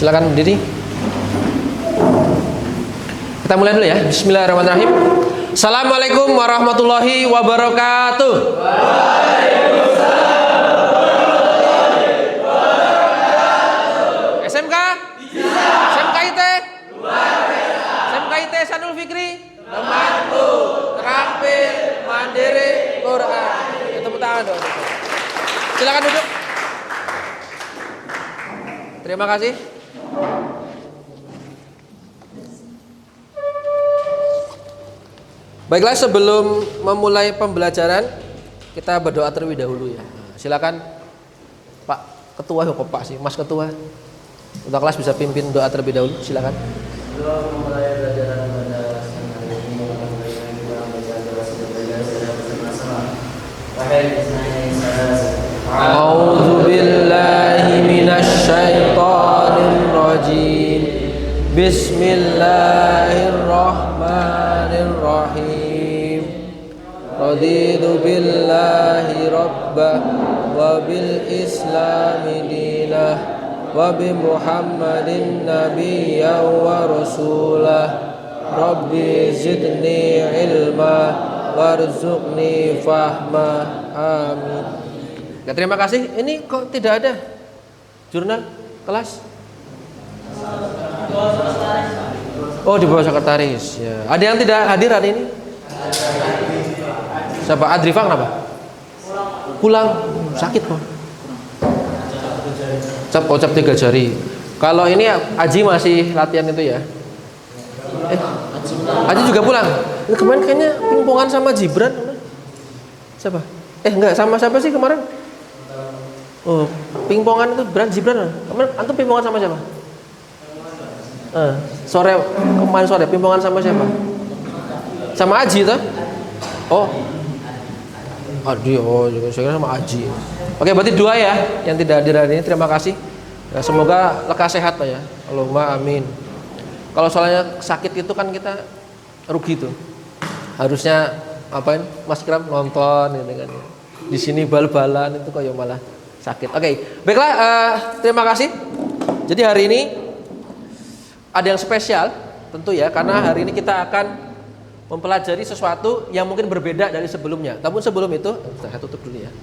Silakan berdiri. Kita mulai dulu ya. Bismillahirrahmanirrahim. Assalamualaikum warahmatullahi wabarakatuh. SMK? Bisa. SMKIT? Luar biasa. SMKIT Sanul Fikri? Temanku, terampil, mandiri, Quran. Ya, tepuk tangan dong. Silakan duduk. Terima kasih. Baiklah, sebelum memulai pembelajaran kita berdoa terlebih dahulu ya. Silakan Pak Ketua, kok Pak sih, Mas Ketua. Untuk kelas bisa pimpin doa terlebih dahulu. Silakan. Doa memulai pembelajaran pada siang hari ini. A'udzu billahi minasy syaithanir rajim. Bismillahirrahmanirrahim. Raditu billahi rabbah wa bil islami dinah wa bi Muhammadin nabiyyan wa rasulah. Rabbi zidni ilma warzuqni fahma. Amin. Ya, terima kasih. Ini kok tidak ada jurnal kelas? Oh, di bawah sekretaris. Ya. Ada yang tidak hadir hari ini? Siapa? Adrifa kenapa? Pulang. Sakit kok. Cap 3 jari. Kalau ini Aji masih latihan itu ya? Aji juga pulang. Ini kemarin kayaknya pingpongan sama Gibran. Siapa? Enggak, sama siapa sih kemarin? Oh, pingpongan itu Gibran. Kemarin antum pingpongan sama siapa? Kemarin sore pingpongan sama siapa? Sama Aji toh? Oh. Adi, juga saya kira sama Aji. Oke, berarti 2 ya yang tidak hadir hari ini. Terima kasih. Ya, semoga lekas sehat ya. Allahumma amin. Kalau soalnya sakit itu kan kita rugi tuh. Harusnya apain? Mas Ikram nonton gitu kan. Di sini bal-balan itu kok ya malah sakit. Oke, baiklah, terima kasih. Jadi hari ini ada yang spesial tentu ya, karena hari ini kita akan mempelajari sesuatu yang mungkin berbeda dari sebelumnya. Namun sebelum itu, saya tutup dulu ya.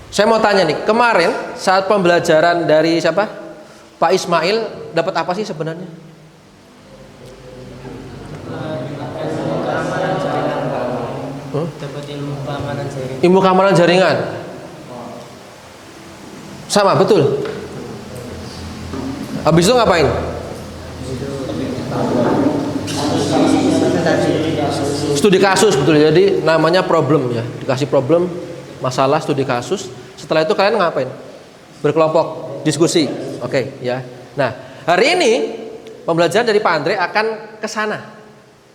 Saya mau tanya nih, kemarin saat pembelajaran dari siapa? Pak Ismail dapat apa sih sebenarnya? Dapat ilmu keamanan jaringan. Ilmu keamanan jaringan. Sama, betul. Habis itu ngapain? Studi kasus, betul. Jadi namanya problem ya. Dikasih problem, masalah, studi kasus. Setelah itu kalian ngapain? Berkelompok, diskusi. Oke, ya. Nah, hari ini pembelajaran dari Pak Andre akan ke sana.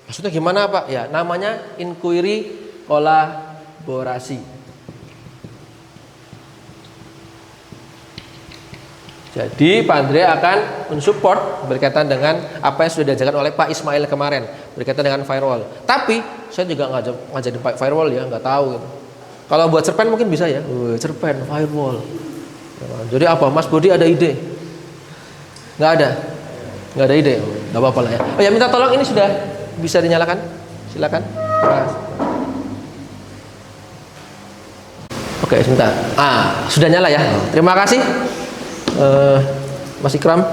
Maksudnya gimana, Pak? Ya, namanya inquiry kolaborasi. Jadi Pak Andre akan mensupport berkaitan dengan apa yang sudah diajarkan oleh Pak Ismail kemarin berkaitan dengan firewall. Tapi saya juga ngajarin firewall ya, nggak tahu gitu. Kalau buat cerpen mungkin bisa ya, cerpen firewall. Jadi apa? Mas Budi ada ide? Nggak ada ide. Nggak apa-apa lah ya. Oh ya, minta tolong ini sudah bisa dinyalakan? Silakan. Oke, sebentar. Sudah nyala ya. Terima kasih. Mas Ikram.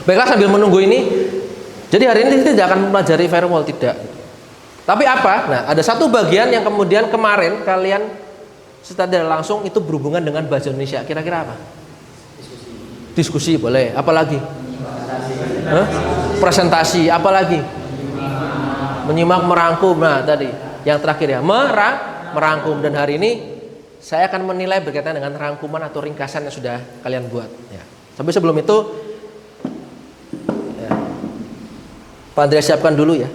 Baiklah, sambil menunggu ini, jadi hari ini kita tidak akan mempelajari firewall, tidak. Tapi apa? Nah, ada satu bagian yang kemudian kemarin kalian secara langsung itu berhubungan dengan bahasa Indonesia. Kira-kira apa? Diskusi boleh. Apalagi? Presentasi. Apalagi? Menyimak, merangkum. Nah, tadi yang terakhir ya, merangkum. Dan hari ini saya akan menilai berkaitan dengan rangkuman atau ringkasan yang sudah kalian buat ya. Tapi sebelum itu ya, Pak Andrea siapkan dulu ya.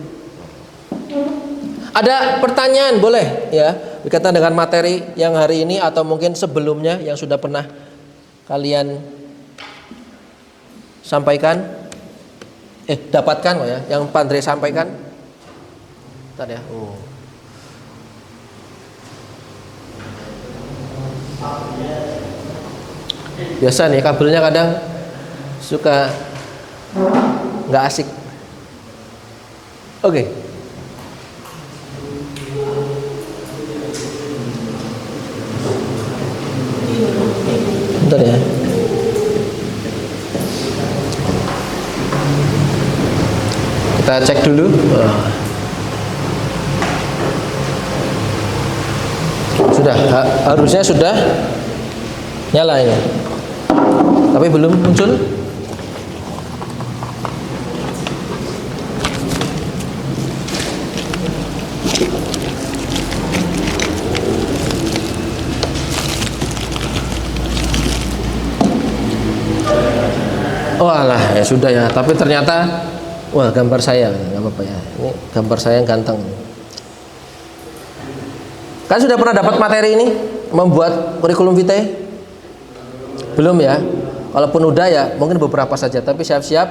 Ada pertanyaan boleh ya berkaitan dengan materi yang hari ini atau mungkin sebelumnya yang sudah pernah kalian sampaikan, dapatkan kok ya, yang Pak Andre sampaikan. Bentar ya. Biasa nih kabelnya kadang suka nggak asik. Oke. Bentar ya. Kita cek dulu. Sudah, harusnya sudah nyala ini. Tapi belum muncul. Oh alah, ya sudah ya. Tapi ternyata, wah gambar saya, nggak apa-apa ya. Ini gambar saya yang ganteng. Kan sudah pernah dapat materi ini, membuat kurikulum vitae? Belum ya? Kalaupun udah ya, mungkin beberapa saja. Tapi siap-siap,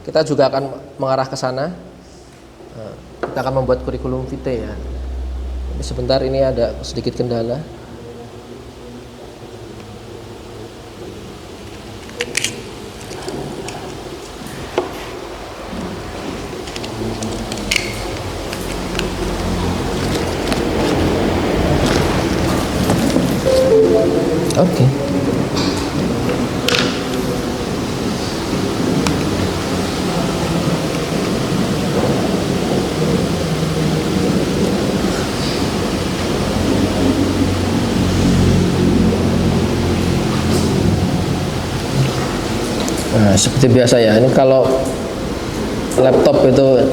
kita juga akan mengarah ke sana. Kita akan membuat kurikulum vitae ya. Tapi sebentar ini ada sedikit kendala. Oke. Nah, seperti biasa ya. Ini kalau laptop itu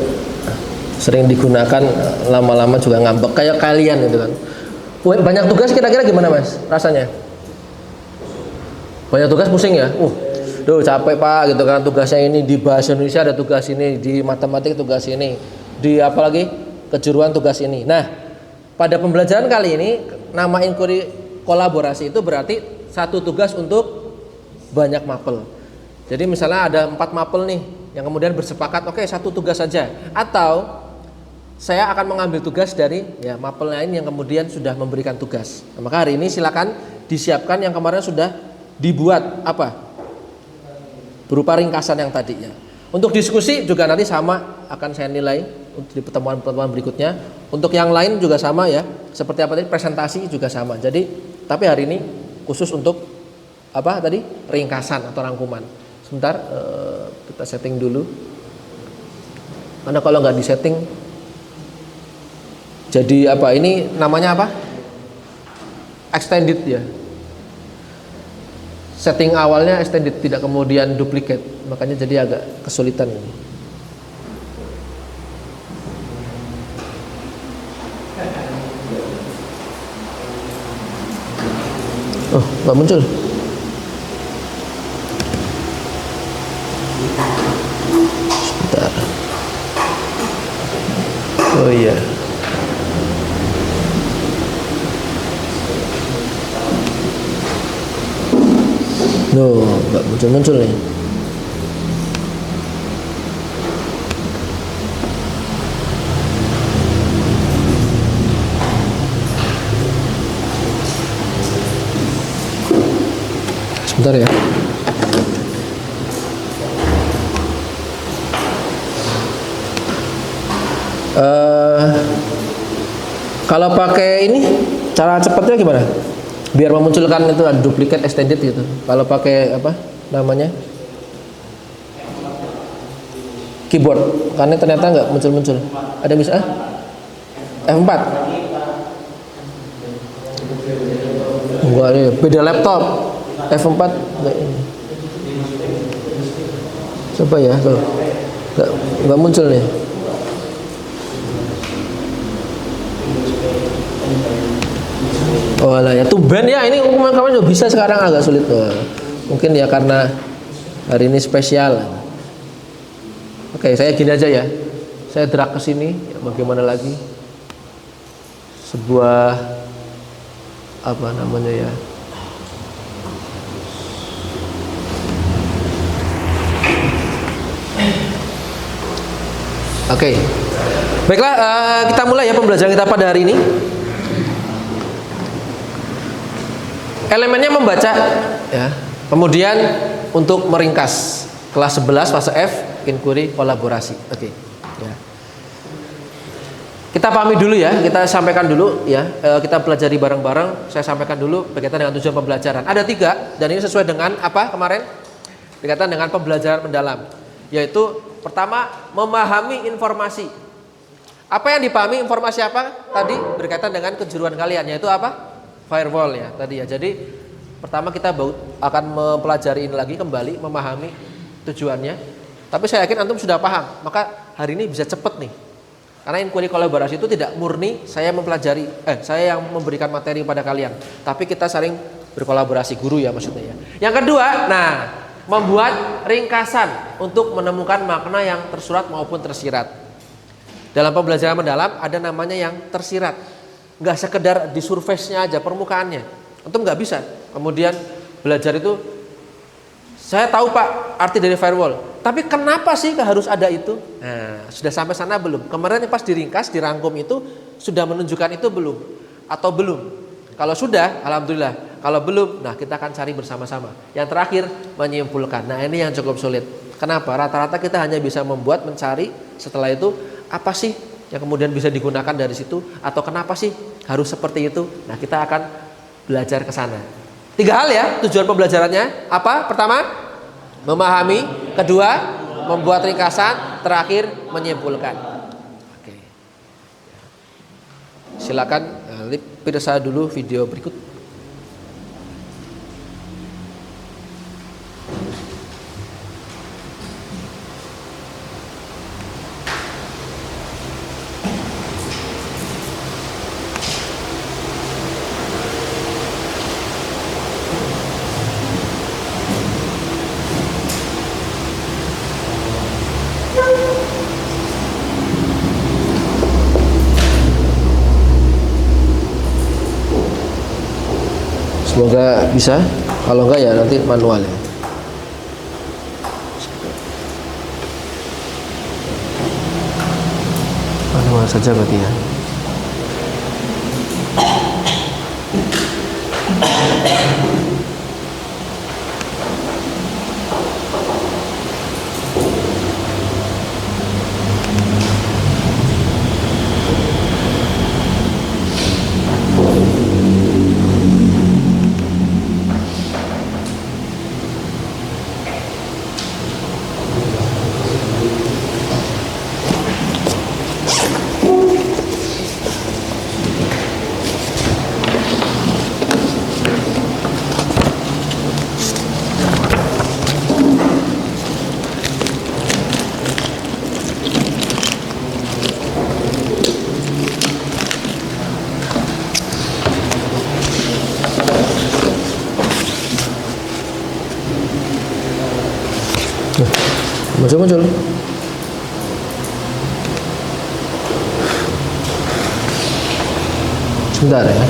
sering digunakan lama-lama juga ngambek kayak kalian itu kan. Banyak tugas kira-kira gimana Mas rasanya? Banyak tugas pusing ya? Duh capek Pak gitu kan, tugasnya ini di bahasa Indonesia ada tugas ini, di matematik tugas ini, di apalagi kejuruan tugas ini. Nah, pada pembelajaran kali ini nama inquiry kolaborasi itu berarti satu tugas untuk banyak mapel. Jadi misalnya ada 4 mapel nih yang kemudian bersepakat oke, satu tugas saja, atau saya akan mengambil tugas dari ya mapel lain yang kemudian sudah memberikan tugas. Nah, maka hari ini silakan disiapkan yang kemarin sudah dibuat apa? Berupa ringkasan yang tadinya. Untuk diskusi juga nanti sama akan saya nilai untuk di pertemuan-pertemuan berikutnya. Untuk yang lain juga sama ya. Seperti apa tadi presentasi juga sama. Jadi tapi hari ini khusus untuk apa tadi? Ringkasan atau rangkuman. Sebentar kita setting dulu. Karena kalau nggak disetting jadi apa ini namanya apa? Extended ya. Setting awalnya extended tidak kemudian duplicate, makanya jadi agak kesulitan ini. Oh, nggak muncul. Sebentar. Oh iya. Loh, nggak muncul-muncul nih. Sebentar ya. Kalau pakai ini cara cepatnya gimana? Biar memunculkan itu ada duplicate extended gitu. Kalau pakai apa namanya keyboard, karena ternyata nggak muncul-muncul. Ada bisa? F4. Enggak ya, beda laptop. F4 enggak ini. Coba ya, tuh. Nggak muncul nih. Oh lah ya, tumben ya ini hukuman kawan juga bisa sekarang agak sulit tuh. Mungkin ya karena hari ini spesial. Oke, saya gini aja ya. Saya drag ke sini, ya bagaimana lagi? Sebuah apa namanya ya? Oke. Baiklah, kita mulai ya pembelajaran kita pada hari ini. elemennya membaca ya. Kemudian untuk meringkas kelas 11 fase F inquiry kolaborasi. Oke. Ya. Kita pahami dulu ya, kita sampaikan dulu ya, kita pelajari bareng-bareng. Saya sampaikan dulu berkaitan dengan tujuan pembelajaran. Ada 3 dan ini sesuai dengan apa kemarin? Berkaitan dengan pembelajaran mendalam, yaitu pertama memahami informasi. Apa yang dipahami informasi apa? Tadi berkaitan dengan kejuruan kalian, yaitu apa? Firewall ya tadi ya. Jadi pertama kita akan mempelajari ini lagi kembali, memahami tujuannya. Tapi saya yakin antum sudah paham, maka hari ini bisa cepat nih. Karena inquiry kolaborasi itu tidak murni saya mempelajari, saya yang memberikan materi pada kalian, tapi kita saling berkolaborasi, guru ya maksudnya ya. Yang kedua, nah, membuat ringkasan untuk menemukan makna yang tersurat maupun tersirat. Dalam pembelajaran mendalam ada namanya yang tersirat, nggak sekedar di surface-nya aja, permukaannya. Antum nggak bisa. Kemudian belajar itu, saya tahu Pak arti dari firewall, tapi kenapa sih harus ada itu? Nah, sudah sampai sana belum? Kemarin pas diringkas, dirangkum itu sudah menunjukkan itu belum? Atau belum? Kalau sudah, alhamdulillah. Kalau belum, nah kita akan cari bersama-sama. Yang terakhir, menyimpulkan. Nah ini yang cukup sulit. Kenapa? Rata-rata kita hanya bisa membuat, mencari. Setelah itu, apa sih yang kemudian bisa digunakan dari situ? Atau kenapa sih harus seperti itu? Nah kita akan belajar ke sana. 3 hal ya tujuan pembelajarannya. Apa? Pertama, memahami. Kedua, membuat ringkasan. Terakhir, menyimpulkan. Oke. Silakan periksa dulu video berikut. Semoga bisa, kalau enggak ya nanti manual ya. Manual saja berarti ya. Muncul. Sebentar ya.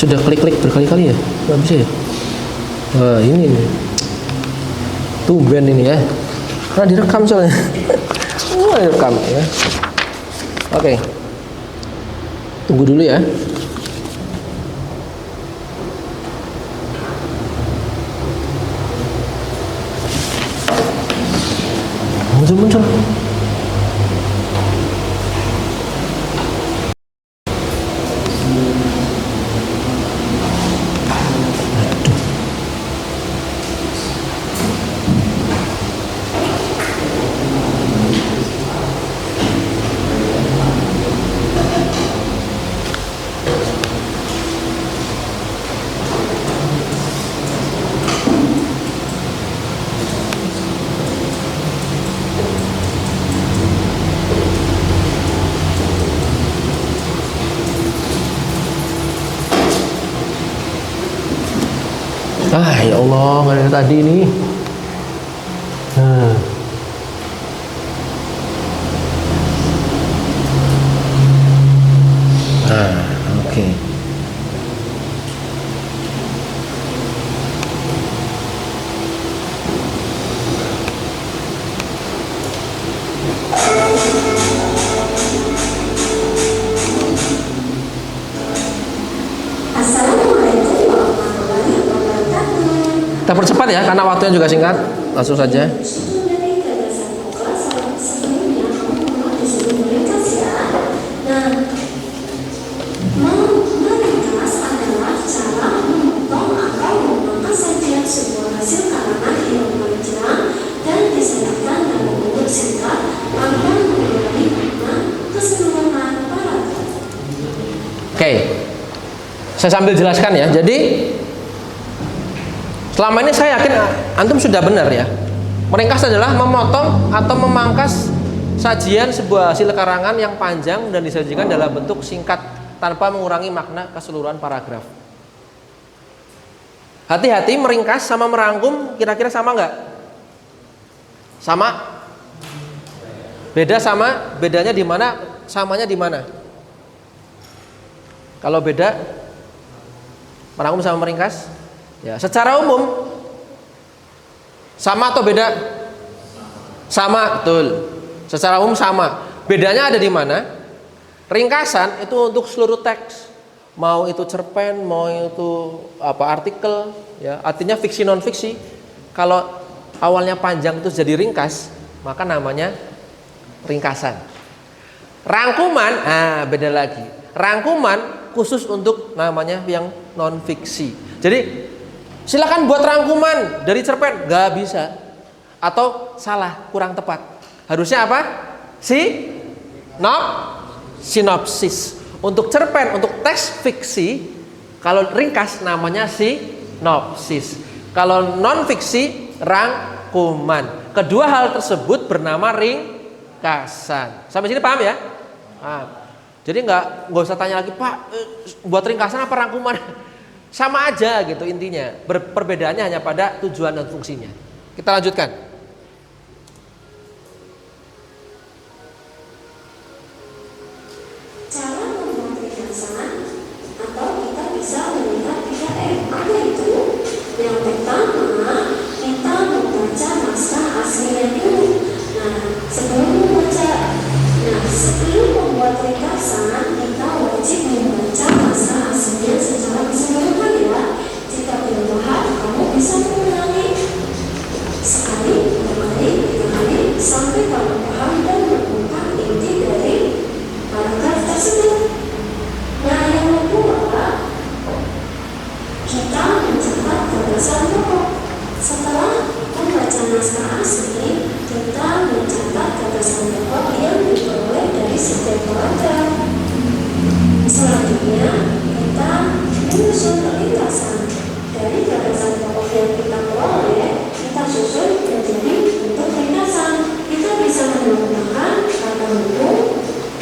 Sudah klik berkali-kali ya? Nggak bisa ya? Wah ini nih. Tumben ini ya. Karena direkam soalnya. Direkam ya. Oke. Tunggu dulu ya. Muncul. Ah ya Allah, nggak ada tadi ini. Nah. Oke. Assalamualaikum warahmatullahi wabarakatuh. Kita percepat ya, karena waktunya juga singkat. Langsung saja. Dari gagasan pokok sebelumnya kamu disuruh meringkas ya. Nah, meringkas adalah cara memotong atau memangkas sajian sebuah hasil karangan yang panjang dan disajikan dalam bentuk singkat agar mengurangi makna keseluruhan paragraf. Oke. Saya sambil jelaskan ya. Jadi selama ini saya yakin antum sudah benar ya. Meringkas adalah memotong atau memangkas sajian sebuah hasil karangan yang panjang dan disajikan dalam bentuk singkat tanpa mengurangi makna keseluruhan paragraf. Hati-hati, meringkas sama merangkum kira-kira sama nggak? Sama? Beda sama? Bedanya di mana? Samanya di mana? Kalau beda, merangkum sama meringkas? Ya, secara umum sama atau beda? Sama, betul. Secara umum sama. Bedanya ada di mana? Ringkasan itu untuk seluruh teks. Mau itu cerpen, mau itu artikel, ya. Artinya fiksi non fiksi. Kalau awalnya panjang itu jadi ringkas, maka namanya ringkasan. Rangkuman, beda lagi. Rangkuman khusus untuk namanya yang non fiksi. Jadi silakan buat rangkuman dari cerpen, nggak bisa, atau salah, kurang tepat. Harusnya apa? Sinopsis. Untuk cerpen, untuk teks fiksi, kalau ringkas namanya sinopsis. Kalau non fiksi, rangkuman. Kedua hal tersebut bernama ringkasan. Sampai sini paham ya? Paham. Jadi nggak usah tanya lagi, Pak, buat ringkasan apa rangkuman? Sama aja gitu intinya. Perbedaannya hanya pada tujuan dan fungsinya. Kita lanjutkan. Cara membuat ringkasan atau kita bisa melihat 3M, yaitu yang pertama kita membaca naskah aslinya dulu. Sebelum membuat ringkasan kita wajib membaca naskah aslinya secara keseluruhan ya. Jika belum paham, kamu bisa mengulangi sekali, dua kali, tiga kali sampai kamu paham dan menemukan inti dari paragraf tersebut. Yang kedua, kita mencatat gagasan pokok. Setelah membaca naskah asli, kita mencatat gagasan pokok yang diperoleh dari setiap paragraf. Selanjutnya, kita menyusun ringkasan. Dari gagasan pokok yang kita peroleh, kita susun menjadi bentuk ringkasan. Kita bisa menggunakan kata bentuk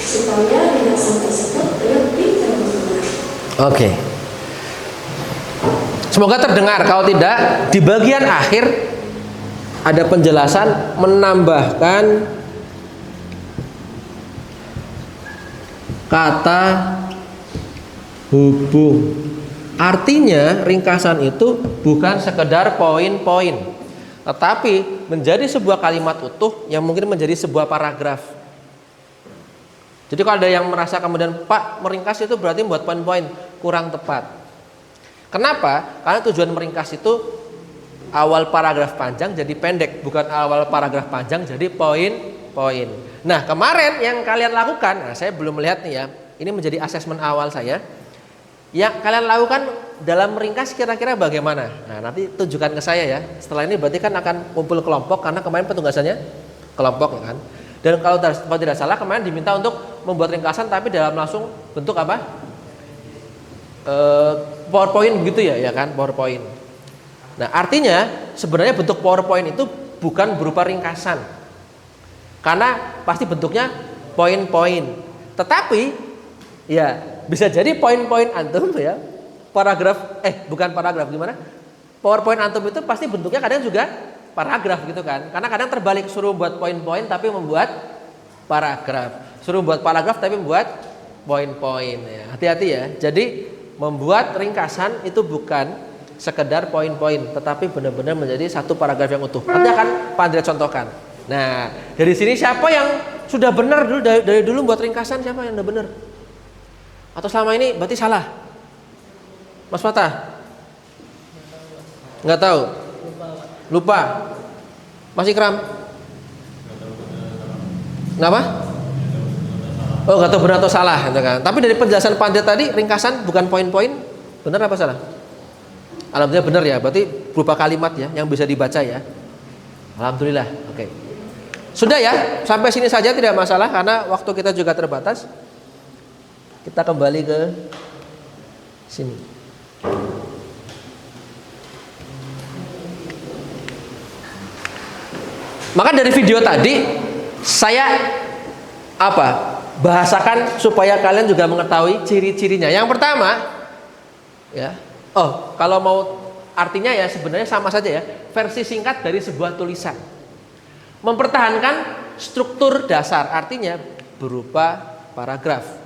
supaya ringkasan tersebut lebih terbuka. Oke. Semoga terdengar. Kalau tidak, di bagian akhir ada penjelasan menambahkan kata hubung. Artinya ringkasan itu bukan sekedar poin-poin, tetapi menjadi sebuah kalimat utuh yang mungkin menjadi sebuah paragraf. Jadi kalau ada yang merasa kemudian, Pak, meringkas itu berarti membuat poin-poin, kurang tepat. Kenapa? Karena tujuan meringkas itu awal paragraf panjang jadi pendek, bukan awal paragraf panjang jadi poin-poin. Nah, kemarin yang kalian lakukan, saya belum melihat nih ya, ini menjadi asesmen awal saya. Yang kalian lakukan dalam meringkas kira-kira bagaimana? Nah, nanti tunjukkan ke saya ya. Setelah ini berarti kan akan kumpul kelompok, karena kemarin petugasannya kelompok kan. Dan kalau tidak salah kemarin diminta untuk membuat ringkasan tapi dalam langsung bentuk apa? PowerPoint begitu ya kan, PowerPoint. Nah, artinya sebenarnya bentuk PowerPoint itu bukan berupa ringkasan. Karena pasti bentuknya poin-poin. Tetapi ya bisa jadi poin-poin antum ya. Bukan paragraf gimana? PowerPoint antum itu pasti bentuknya kadang juga paragraf gitu kan. Karena kadang terbalik, suruh buat poin-poin tapi membuat paragraf. Suruh buat paragraf tapi membuat poin-poin ya. Hati-hati ya. Jadi membuat ringkasan itu bukan sekedar poin-poin, tetapi benar-benar menjadi satu paragraf yang utuh. Nanti akan Pak Andre contohkan. Nah, dari sini siapa yang sudah benar dulu dari dulu buat ringkasan, siapa yang udah benar? Atau selama ini berarti salah? Mas Fatah? Nggak tahu? Lupa? Mas Ikram? Kenapa? Oh, nggak tahu benar atau salah gitu kan. Tapi dari penjelasan Pak Andre tadi, ringkasan bukan poin-poin, benar apa salah? Alhamdulillah benar ya, berarti berupa kalimat ya yang bisa dibaca ya. Alhamdulillah. Oke. Sudah ya, sampai sini saja tidak masalah karena waktu kita juga terbatas. Kita kembali ke sini. Maka dari video tadi saya bahasakan supaya kalian juga mengetahui ciri-cirinya. Yang pertama ya. Oh, kalau mau artinya ya sebenarnya sama saja ya. Versi singkat dari sebuah tulisan. Mempertahankan struktur dasar, artinya berupa paragraf.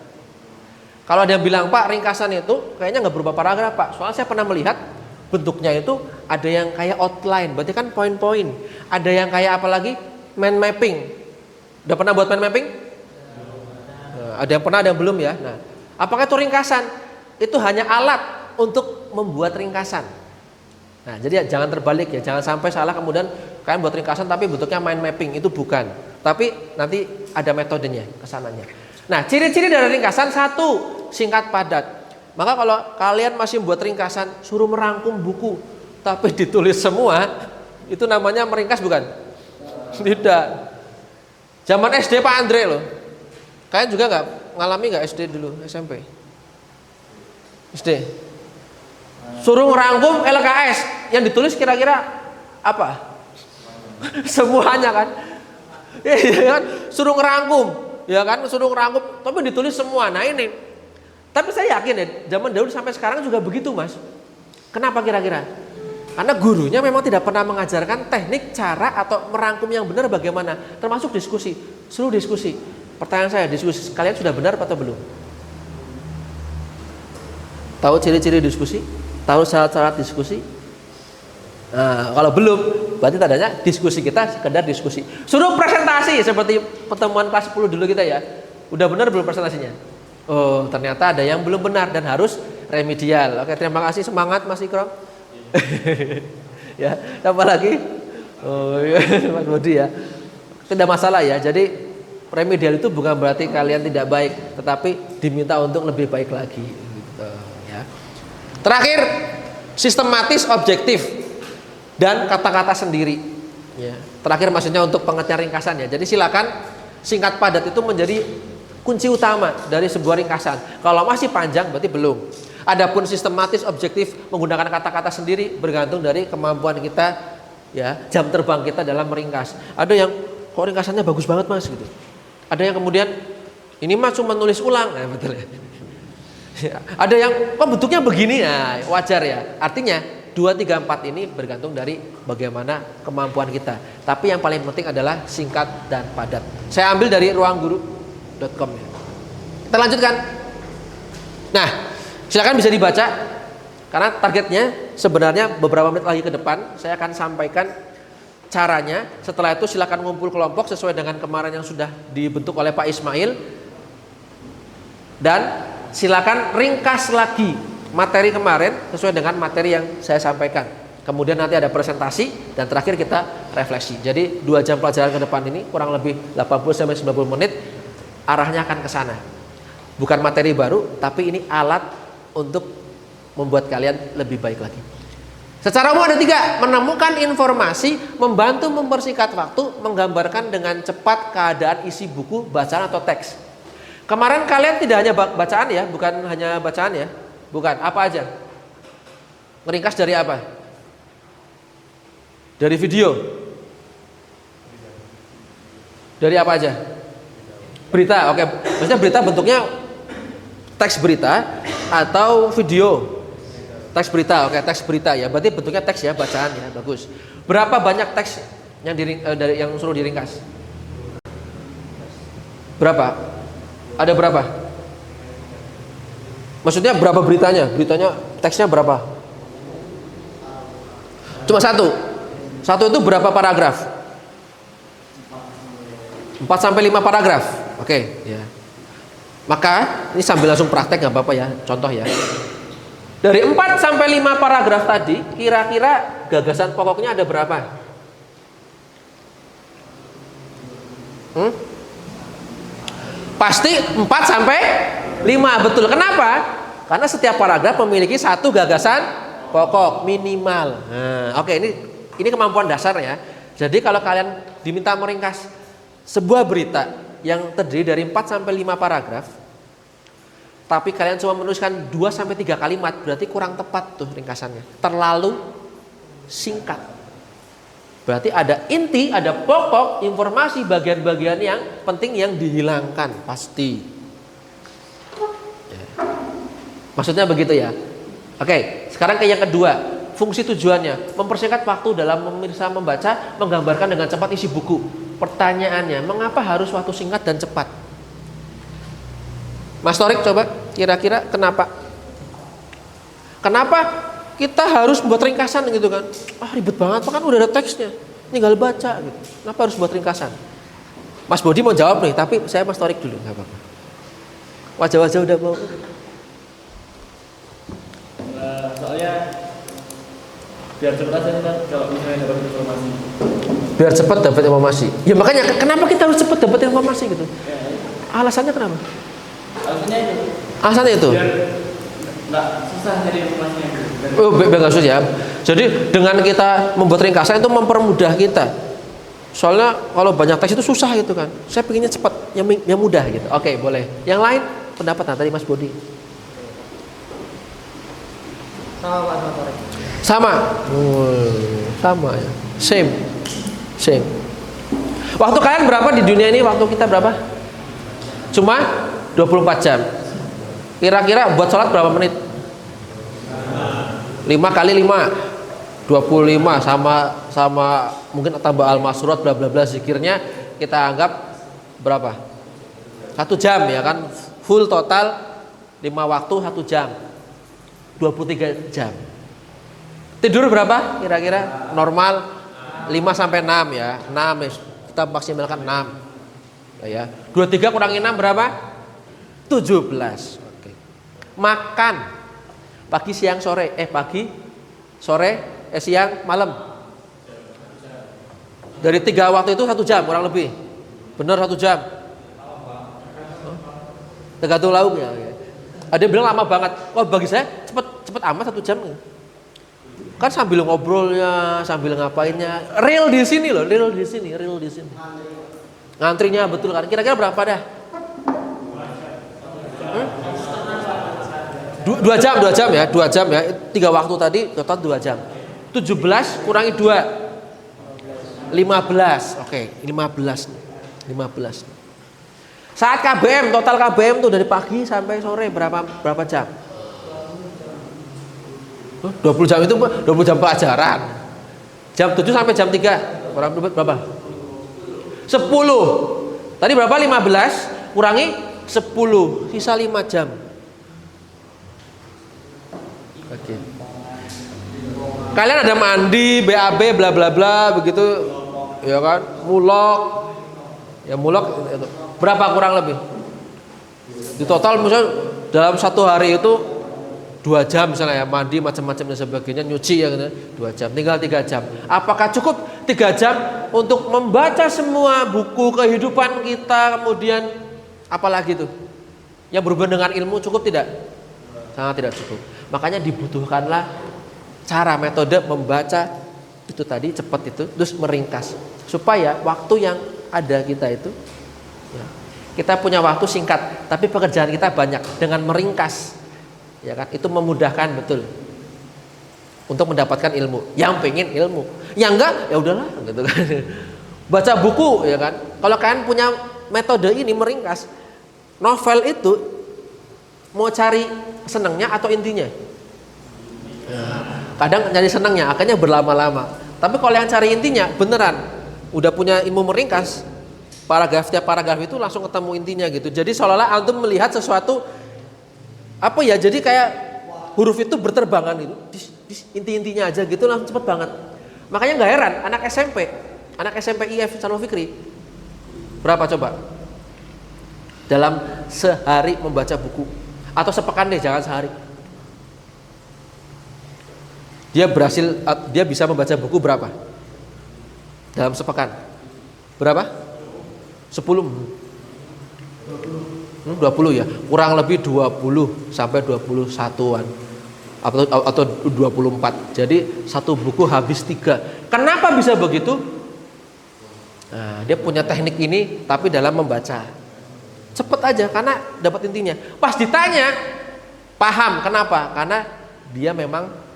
Kalau ada yang bilang, Pak, ringkasan itu kayaknya nggak berupa paragraf, Pak. Soalnya saya pernah melihat bentuknya itu ada yang kayak outline, berarti kan poin-poin. Ada yang kayak apa lagi? Mind mapping. Udah pernah buat mind mapping? Nah, ada yang pernah, ada yang belum ya. Nah, apakah itu ringkasan? Itu hanya alat untuk membuat ringkasan. Nah, jadi jangan terbalik ya, jangan sampai salah kemudian kalian buat ringkasan tapi bentuknya mind mapping, itu bukan. Tapi nanti ada metodenya kesananya. Nah, ciri-ciri dari ringkasan, satu, singkat padat. Maka kalau kalian masih buat ringkasan, suruh merangkum buku tapi ditulis semua, itu namanya meringkas bukan? Tidak. Zaman SD Pak Andre loh. Kalian juga ngalami nggak SD dulu, SMP? SD. Suruh ngerangkum LKS, yang ditulis kira-kira apa? Semuanya kan? Iya kan? Suruh ngerangkum, ya kan? Suruh ngerangkum, tapi ditulis semua. Nah ini, tapi saya yakin ya, zaman dahulu sampai sekarang juga begitu, Mas. Kenapa kira-kira? Karena gurunya memang tidak pernah mengajarkan teknik, cara atau merangkum yang benar bagaimana, termasuk diskusi, seluruh diskusi. Pertanyaan saya, diskusi kalian sudah benar atau belum? Tahu ciri-ciri diskusi? Tahu syarat-syarat diskusi? Nah, kalau belum, berarti tandanya diskusi kita sekedar diskusi. Suruh presentasi seperti pertemuan kelas 10 dulu kita ya. Udah benar belum presentasinya? Oh, ternyata ada yang belum benar dan harus remedial. Oke, terima kasih, semangat Mas Ikram. Ya, apa lagi? Oh, iya, Mas Budi ya. Tidak masalah ya. Jadi remedial itu bukan berarti kalian tidak baik, tetapi diminta untuk lebih baik lagi. Gitu, ya. Terakhir, sistematis, objektif, dan kata-kata sendiri. Ya. Terakhir maksudnya untuk pengertian ringkasan ya. Jadi silakan, singkat padat itu menjadi kunci utama dari sebuah ringkasan. Kalau masih panjang berarti belum. Adapun sistematis, objektif, menggunakan kata-kata sendiri bergantung dari kemampuan kita, ya, jam terbang kita dalam meringkas. Ada yang kok ringkasannya bagus banget Mas gitu. Ada yang kemudian ini Mas cuma nulis ulang, nah, betul ya. Ada yang kok bentuknya begini, nah, wajar ya. Artinya 2, 3, 4 ini bergantung dari bagaimana kemampuan kita. Tapi yang paling penting adalah singkat dan padat. Saya ambil dari ruangguru.com ya. Kita lanjutkan. Nah, silakan bisa dibaca karena targetnya sebenarnya beberapa menit lagi ke depan saya akan sampaikan caranya. Setelah itu silakan ngumpul kelompok sesuai dengan kemarin yang sudah dibentuk oleh Pak Ismail. Dan silakan ringkas lagi materi kemarin sesuai dengan materi yang saya sampaikan. Kemudian nanti ada presentasi dan terakhir kita refleksi. Jadi 2 jam pelajaran ke depan ini kurang lebih 80-90 menit arahnya akan ke sana. Bukan materi baru, tapi ini alat untuk membuat kalian lebih baik lagi. Secara umum ada 3, menemukan informasi, membantu mempersingkat waktu, menggambarkan dengan cepat keadaan isi buku, bacaan atau teks. Kemarin kalian tidak hanya bacaan ya, bukan hanya bacaan ya. Bukan, apa aja? Meringkas dari apa? Dari video. Dari apa aja? Berita, oke. Maksudnya berita bentuknya teks berita atau video? Teks berita, oke, teks berita ya. Berarti bentuknya teks ya, bacaan ya, bagus. Berapa banyak teks yang yang suruh diringkas? Berapa? Ada berapa? Maksudnya berapa beritanya? Beritanya teksnya berapa? Cuma satu. Satu itu berapa paragraf? 4 sampai 5 paragraf. Oke, ya. Maka ini sambil langsung praktek nggak apa-apa ya. Contoh ya. Dari 4 sampai 5 paragraf tadi, kira-kira gagasan pokoknya ada berapa? Pasti 4 sampai 5, betul. Kenapa? Karena setiap paragraf memiliki satu gagasan pokok minimal. Nah, oke, ini kemampuan dasar ya. Jadi kalau kalian diminta meringkas sebuah berita yang terdiri dari 4 sampai 5 paragraf, tapi kalian cuma menuliskan 2 sampai 3 kalimat, berarti kurang tepat tuh ringkasannya. Terlalu singkat. Berarti ada inti, ada pokok, informasi, bagian-bagian yang penting yang dihilangkan pasti. Ya. Maksudnya begitu ya. Oke, sekarang ke yang kedua. Fungsi tujuannya mempersingkat waktu dalam memirsa, membaca, menggambarkan dengan cepat isi buku. Pertanyaannya, mengapa harus waktu singkat dan cepat? Mas Torik coba kira-kira kenapa? Kenapa kita harus buat ringkasan gitu kan? Ribet banget, kan udah ada teksnya, tinggal baca gitu. Kenapa harus buat ringkasan? Mas Bodi mau jawab nih, tapi saya Mas Torik dulu, nggak apa-apa. Wajah-wajah udah mau. Soalnya biar cepat aja kan kalau misalnya dapat informasi. Biar cepat dapat informasi. Ya makanya kenapa kita harus cepat dapat informasi gitu? Alasannya kenapa? Alasannya itu. Biar nggak susah nyari informasinya. Oh, biar nggak susah ya. Jadi dengan kita membuat ringkasan itu mempermudah kita. Soalnya kalau banyak teks itu susah gitu kan. Saya pengennya cepat, yang mudah gitu. Oke, boleh. Yang lain pendapat tadi Mas Bodi. Sama Pak Torik. Sama. Sama ya. Same. Waktu kalian berapa di dunia ini? Waktu kita berapa? Cuma 24 jam. Kira-kira buat sholat berapa menit? 5 kali 5 25 sama mungkin tambah al-masrurat bla bla bla zikirnya kita anggap berapa? 1 jam ya kan? Full total 5 waktu 1 jam. 23 jam. Tidur berapa kira-kira? Normal 5 sampai 6 ya. 6 ya. Kita maksimalkan 6. Ya. 23 kurangi 6 berapa? 17. Oke. Makan pagi, siang, sore. Pagi, sore, siang, malam. Dari 3 waktu itu 1 jam kurang lebih. Benar 1 jam. Tergantung lauknya. Ada yang bilang lama banget. Wah, bagi saya cepet amat 1 jam. Kan sambil ngobrolnya, sambil ngapainnya. Real di sini loh, real di sini. Ngantrinya betul kan? Kira-kira berapa dah? 2 jam ya, 2 jam ya. 3 waktu tadi total 2 jam. 17 kurangi 2. 15. Oke, 15. Saat KBM, total KBM tuh dari pagi sampai sore berapa jam? 20 jam itu 20 jam pelajaran. Jam 7 sampai jam 3 berapa? 10. Tadi berapa? 15 kurangi 10, sisa 5 jam. Oke. Kalian ada mandi, BAB bla bla bla begitu ya kan? Mulok. Ya mulok itu. Berapa kurang lebih? Di total misalnya dalam 1 hari itu 2 jam misalnya ya, mandi macam-macam dan sebagainya, nyuci ya gitu, 2 jam, tinggal 3 jam. Apakah cukup 3 jam untuk membaca semua buku kehidupan kita, kemudian apalagi itu yang berhubungan dengan ilmu, cukup tidak? Sangat tidak cukup. Makanya dibutuhkanlah cara metode membaca itu tadi cepat itu, terus meringkas supaya waktu yang ada kita itu ya, kita punya waktu singkat tapi pekerjaan kita banyak. Dengan meringkas ya kan, itu memudahkan betul untuk mendapatkan ilmu. Yang pengen ilmu, yang enggak ya udahlah gitu kan. Baca buku ya kan. Kalau kalian punya metode ini meringkas, novel itu mau cari senangnya atau intinya? Kadang nyari senangnya, akhirnya berlama-lama. Tapi kalau yang cari intinya, beneran udah punya ilmu meringkas, tiap paragraf itu langsung ketemu intinya gitu. Jadi seolah-olah antum melihat sesuatu apa ya? Jadi kayak huruf itu berterbangan gitu, inti-intinya aja gitu langsung cepet banget. Makanya nggak heran anak SMP IF Sanul Fikri berapa coba dalam sehari membaca buku atau sepekan deh, jangan sehari. Dia bisa membaca buku berapa? Dalam sepekan. Berapa? 10. 20 ya. Kurang lebih 20 sampai 21-an. Atau 24. Jadi satu buku habis 3. Kenapa bisa begitu? Nah, dia punya teknik ini tapi dalam membaca. Cepet aja karena dapat intinya. Pas ditanya, paham. Kenapa? Karena dia memang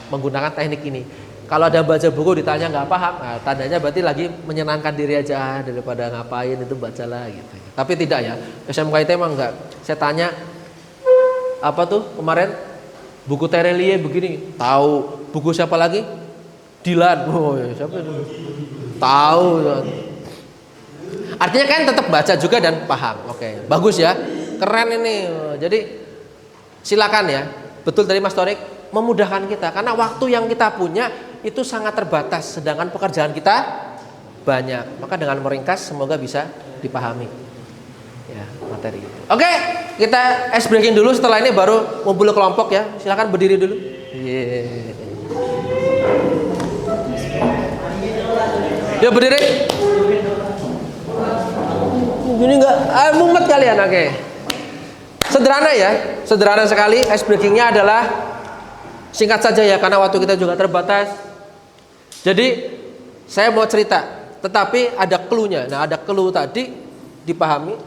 menggunakan teknik ini. Kalau ada baca buku ditanya nggak paham, nah, tandanya berarti lagi menyenangkan diri aja daripada ngapain itu bacalah gitu. Tapi tidak ya, SMKIT emang enggak. Saya tanya apa tuh kemarin buku Terelie begini, tahu. Buku siapa lagi? Dilan. Oh ya, siapa itu? Tahu. Artinya kan tetap baca juga dan paham. Oke, bagus ya, keren ini. Jadi silakan ya. Betul dari Mas Torik. Memudahkan kita karena waktu yang kita punya itu sangat terbatas sedangkan pekerjaan kita banyak. Maka dengan meringkas semoga bisa dipahami ya materi. Oke, kita ice breaking dulu, setelah ini baru ngumpul kelompok ya. Silakan berdiri dulu. Ya berdiri. Ini enggak mumet kalian. Oke. Sederhana ya, sederhana sekali. Ice breakingnya adalah singkat saja ya karena waktu kita juga terbatas. Jadi saya mau cerita, tetapi ada clue-nya. Nah, ada clue tadi dipahami.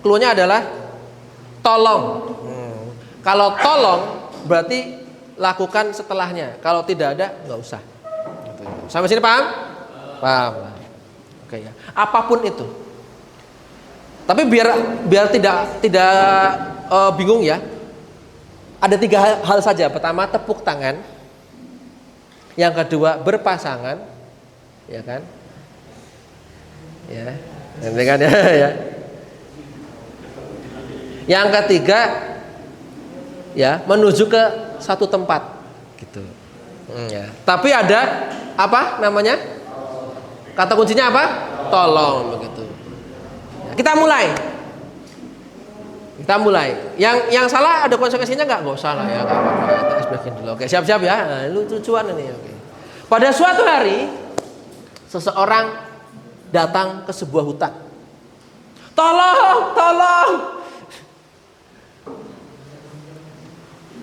Clue-nya adalah tolong. Kalau tolong berarti lakukan setelahnya. Kalau tidak ada nggak usah. Sampai sini paham? Paham. Oke ya. Apapun itu. Tapi biar tidak bingung ya. Ada 3 hal saja. Pertama tepuk tangan. Yang kedua berpasangan, ya kan? Ya, nanti kan ya. Yang ketiga, ya menuju ke satu tempat, gitu. Ya. Tapi ada apa namanya? Kata kuncinya apa? Tolong, begitu. Ya, kita mulai. Yang salah ada konsekuensinya nggak? Nggak usah lah ya, nggak apa-apa. Kita explain dulu. Oke, siap-siap ya. Nah, lucuan ini. Oke. Pada suatu hari, seseorang datang ke sebuah hutan. Tolong.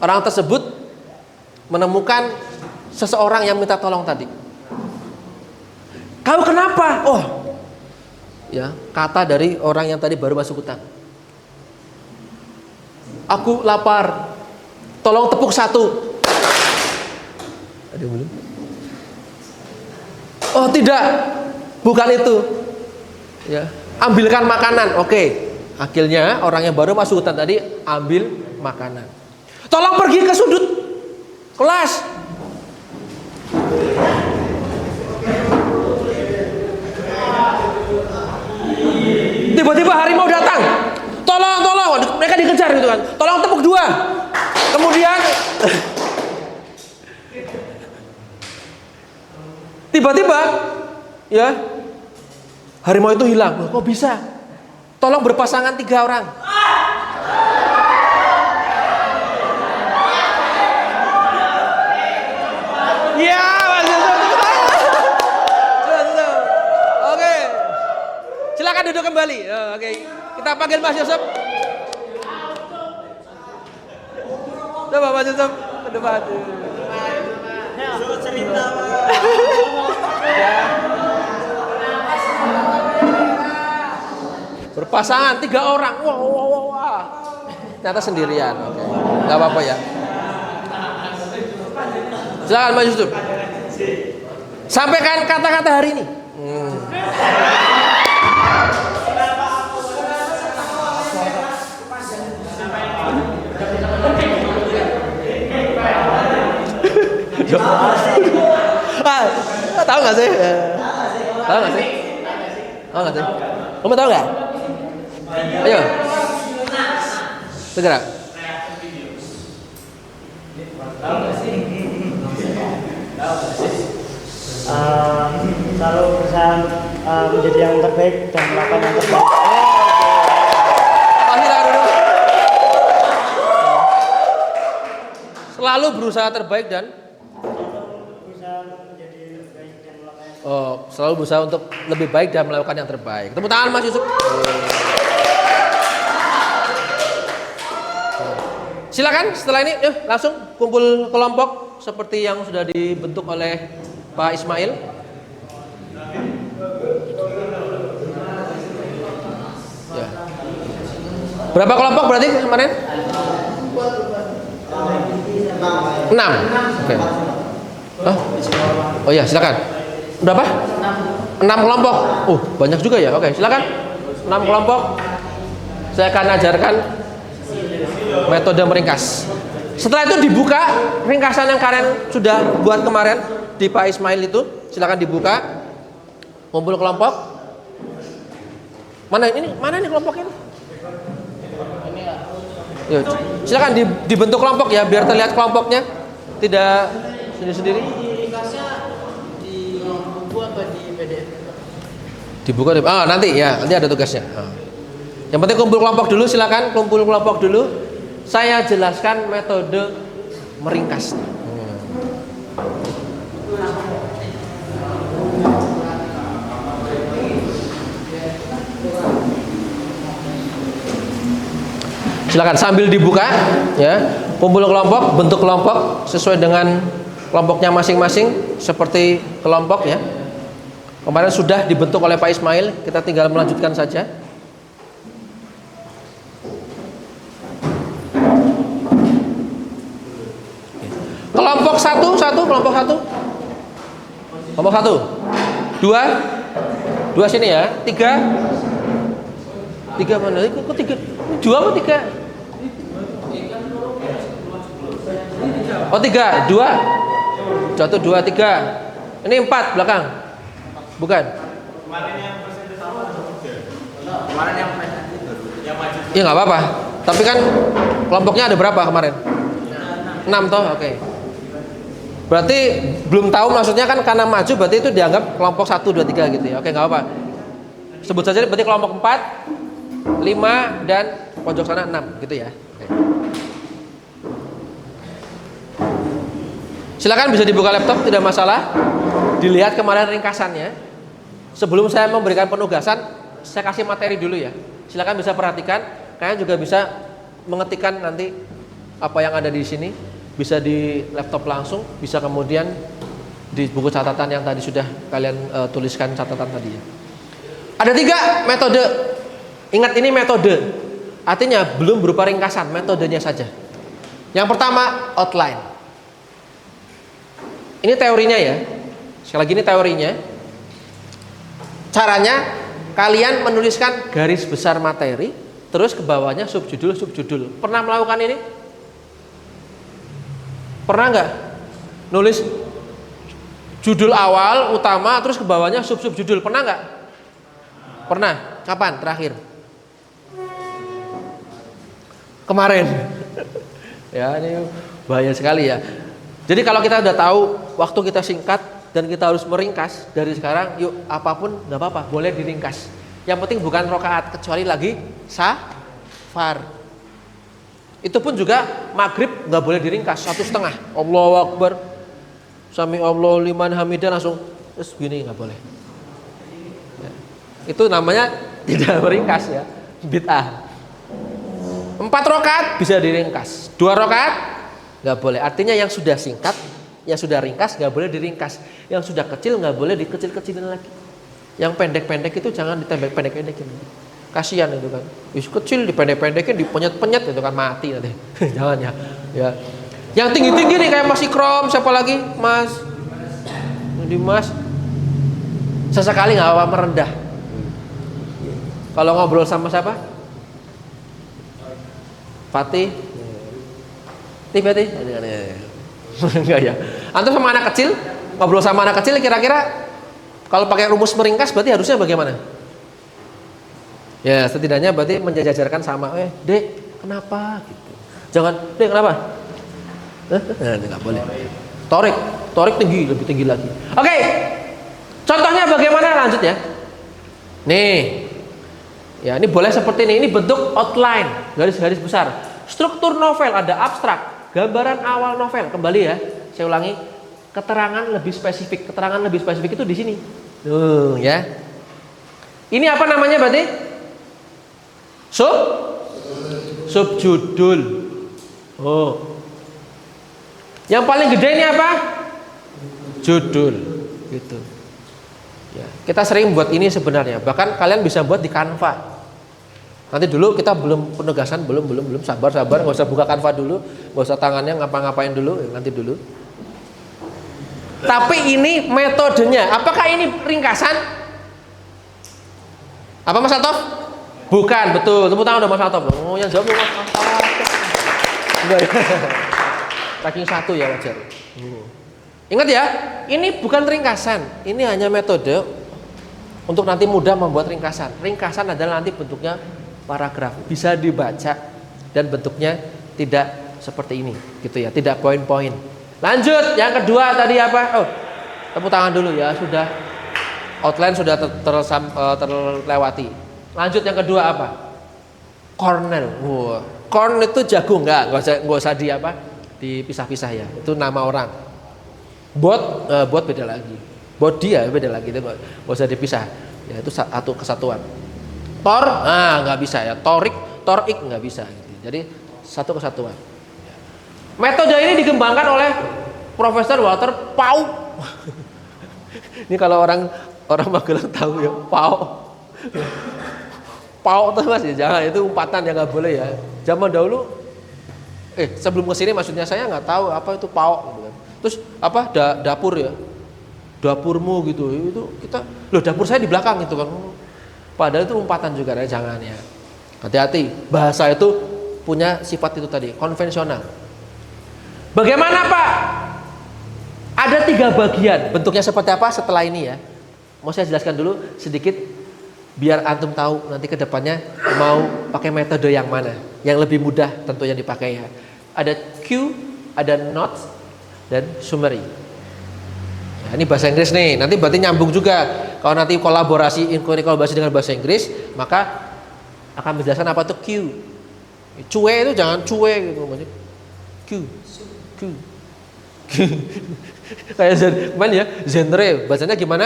Orang tersebut menemukan seseorang yang minta tolong tadi. Kau kenapa? Oh, ya kata dari orang yang tadi baru masuk hutan. Aku lapar, tolong tepuk 1. Ada belum? Oh tidak, bukan itu. Ya, ambilkan makanan. Oke, akhirnya orang yang baru masuk hutan tadi ambil makanan. Tolong pergi ke sudut kelas. Tiba-tiba harimau datang. Tolong, mereka dikejar gitu kan. Tolong tepuk 2. Kemudian tiba-tiba ya harimau itu hilang. Loh, kok bisa? Tolong berpasangan 3 orang. Ya, Mas Yusuf. Oke. Silakan duduk kembali. Oke. Kita panggil Mas Yusuf. Coba Mas Yusuf ke depan. Cerita. Berpasangan 3 orang. Wah. Ternyata sendirian. Oke. Enggak apa-apa ya. Silakan Mas Yusuf. Sampaikan kata-kata hari ini. Tahu nggak sih? Tahu nggak sih? Tahu nggak sih? Kamu tahu nggak? Ayo. Segera. Selalu berusaha menjadi yang terbaik dan melakukan yang terbaik. Masih tahu dulu. Selalu berusaha terbaik dan selalu berusaha untuk lebih baik dan melakukan yang terbaik. Tepuk tangan Mas Yusuf. Silakan setelah ini langsung kumpul kelompok seperti yang sudah dibentuk oleh Pak Ismail. Ya. Berapa kelompok berarti kemarin? 6. Oke. Oh ya, silakan. Berapa? 6 kelompok. Banyak juga ya. Oke, silakan. 6 kelompok. Saya akan ajarkan metode meringkas. Setelah itu dibuka ringkasan yang kalian sudah buat kemarin di Pak Ismail itu, silakan dibuka. Kumpul kelompok. Mana ini kelompoknya? Yuk, silakan dibentuk kelompok ya, biar terlihat kelompoknya, tidak sendiri-sendiri. Dibuka nanti ya, nanti ada tugasnya. Yang penting kumpul kelompok dulu, silakan kumpul kelompok dulu. Saya jelaskan metode meringkas. Silakan sambil dibuka ya, kumpul kelompok, bentuk kelompok sesuai dengan kelompoknya masing-masing seperti kelompok ya. Kemarin sudah dibentuk oleh Pak Ismail, kita tinggal melanjutkan saja. Kelompok satu, kelompok satu. Kelompok satu. Dua sini ya. Tiga mana? Kok tiga? Dua apa tiga? Oh 3, 2. Jatuh 2, 3. Ini 4 belakang. Bukan. Kemarin yang presentasi kemarin yang maju. Ya nggak apa-apa. Tapi kan kelompoknya ada berapa kemarin? 6 toh, oke. Berarti belum tahu maksudnya kan, karena maju berarti itu dianggap kelompok 1, 2, 3 gitu ya. Oke, nggak apa-apa. Sebut saja berarti kelompok 4, 5 dan pojok sana 6 gitu ya. Oke. Silakan bisa dibuka laptop, tidak masalah. Dilihat kemarin ringkasannya. Sebelum saya memberikan penugasan, saya kasih materi dulu ya. Silakan bisa perhatikan. Kalian juga bisa mengetikkan nanti apa yang ada di sini. Bisa di laptop langsung, bisa kemudian di buku catatan yang tadi sudah kalian tuliskan catatan tadi ya. Ada 3 metode. Ingat ini metode. Artinya belum berupa ringkasan, metodenya saja. Yang pertama outline. Ini teorinya ya. Sekali lagi ini teorinya. Caranya kalian menuliskan garis besar materi, terus ke bawahnya subjudul. Pernah melakukan ini? Pernah nggak? Nulis judul awal, utama, terus ke bawahnya sub-subjudul. Pernah nggak? Pernah. Kapan terakhir? Kemarin. Ya, ini bahaya sekali ya. Jadi kalau kita udah tahu waktu kita singkat dan kita harus meringkas dari sekarang, yuk apapun nggak apa-apa, boleh diringkas. Yang penting bukan rokaat, kecuali lagi safar. Itu pun juga maghrib nggak boleh diringkas 1,5. Allahu Akbar, sami Allahu liman hamidah langsung terus gini, nggak boleh. Ya. Itu namanya tidak meringkas ya, bid'ah. 4 rakaat bisa diringkas, 2 rakaat nggak boleh. Artinya yang sudah singkat, yang sudah ringkas nggak boleh diringkas, yang sudah kecil nggak boleh dikecil-kecilin lagi. Yang pendek-pendek itu jangan ditembak-pendek-pendekin. Kasihan itu kan. Wis kecil dipendek-pendekin, dipenyet-penyet itu kan mati nanti. Jangan ya. Ya. Yang tinggi-tinggi nih kayak Mas Ikrom, siapa lagi? Mas Dimas. Sesekali nggak apa-apa merendah. Kalau ngobrol sama siapa? Fatih. Fatih. Enggak ya. Antum sama anak kecil, ngobrol sama anak kecil kira-kira kalau pakai rumus meringkas berarti harusnya bagaimana? Ya, setidaknya berarti menjajarkan sama, Dek, kenapa gitu. Jangan, Dek, kenapa? Nah, enggak boleh. Torik tinggi, lebih tinggi lagi. Oke. Contohnya bagaimana? Lanjut ya. Nih. Ya, ini boleh seperti ini. Ini bentuk outline, garis-garis besar. Struktur novel ada abstrak, gambaran awal novel. Kembali ya, saya ulangi. Keterangan lebih spesifik. Keterangan lebih spesifik itu di sini. Ya. Ini apa namanya berarti? Subjudul. Yang paling gede ini apa? Judul. Gitu. Ya, kita sering buat ini sebenarnya. Bahkan kalian bisa buat di Canva. Nanti dulu kita belum penugasan, belum sabar, nggak usah buka Canva dulu, nggak usah tangannya ngapa-ngapain dulu, nanti dulu. Tapi ini metodenya. Apakah ini ringkasan? Apa Mas Altaf? Bukan, betul. Tepuk tangan dong Mas Altaf. Oh, yang jawab Mas Altaf. Enggak ya. Ranking 1 ya wajar. Ingat ya, ini bukan ringkasan. Ini hanya metode untuk nanti mudah membuat ringkasan. Ringkasan adalah nanti bentuknya paragraf, bisa dibaca dan bentuknya tidak seperti ini, gitu ya, tidak poin-poin. Lanjut, yang kedua tadi apa? Tepuk tangan dulu ya, sudah outline sudah terlewati. Lanjut yang kedua apa? Cornel. Corn itu jagung, nggak usah dipisah-pisah ya. Itu nama orang. Bot beda lagi. Body ya beda lagi. Itu nggak usah dipisah. Ya itu satu kesatuan. Nggak bisa ya. Torik nggak bisa. Gitu. Jadi satu kesatuan. Metode ini dikembangkan oleh Profesor Walter Pau. Ini kalau orang Magelang tahu ya, Pau tuh Mas ya, jangan itu umpatan yang nggak boleh ya. Zaman dahulu sebelum kesini maksudnya saya nggak tahu apa itu Pau gitu kan. Terus apa dapur ya, dapurmu gitu, itu kita dapur saya di belakang gitu kan. Padahal itu umpatan juga ya, jangan ya. Hati-hati, bahasa itu punya sifat itu tadi, konvensional. Bagaimana Pak? Ada 3 bagian, bentuknya seperti apa setelah ini ya. Mau saya jelaskan dulu sedikit biar antum tahu nanti ke depannya mau pakai metode yang mana, yang lebih mudah tentu yang dipakai ya. Ada cue, ada notes, dan summary. Nah, ini bahasa Inggris nih, nanti berarti nyambung juga. Kalau nanti kolaborasi dengan bahasa Inggris, maka akan menjelaskan apa tuh cue. Cue itu jangan cue gitu, maksudnya cue. Kayak gimana ya? Genre, bacanya gimana?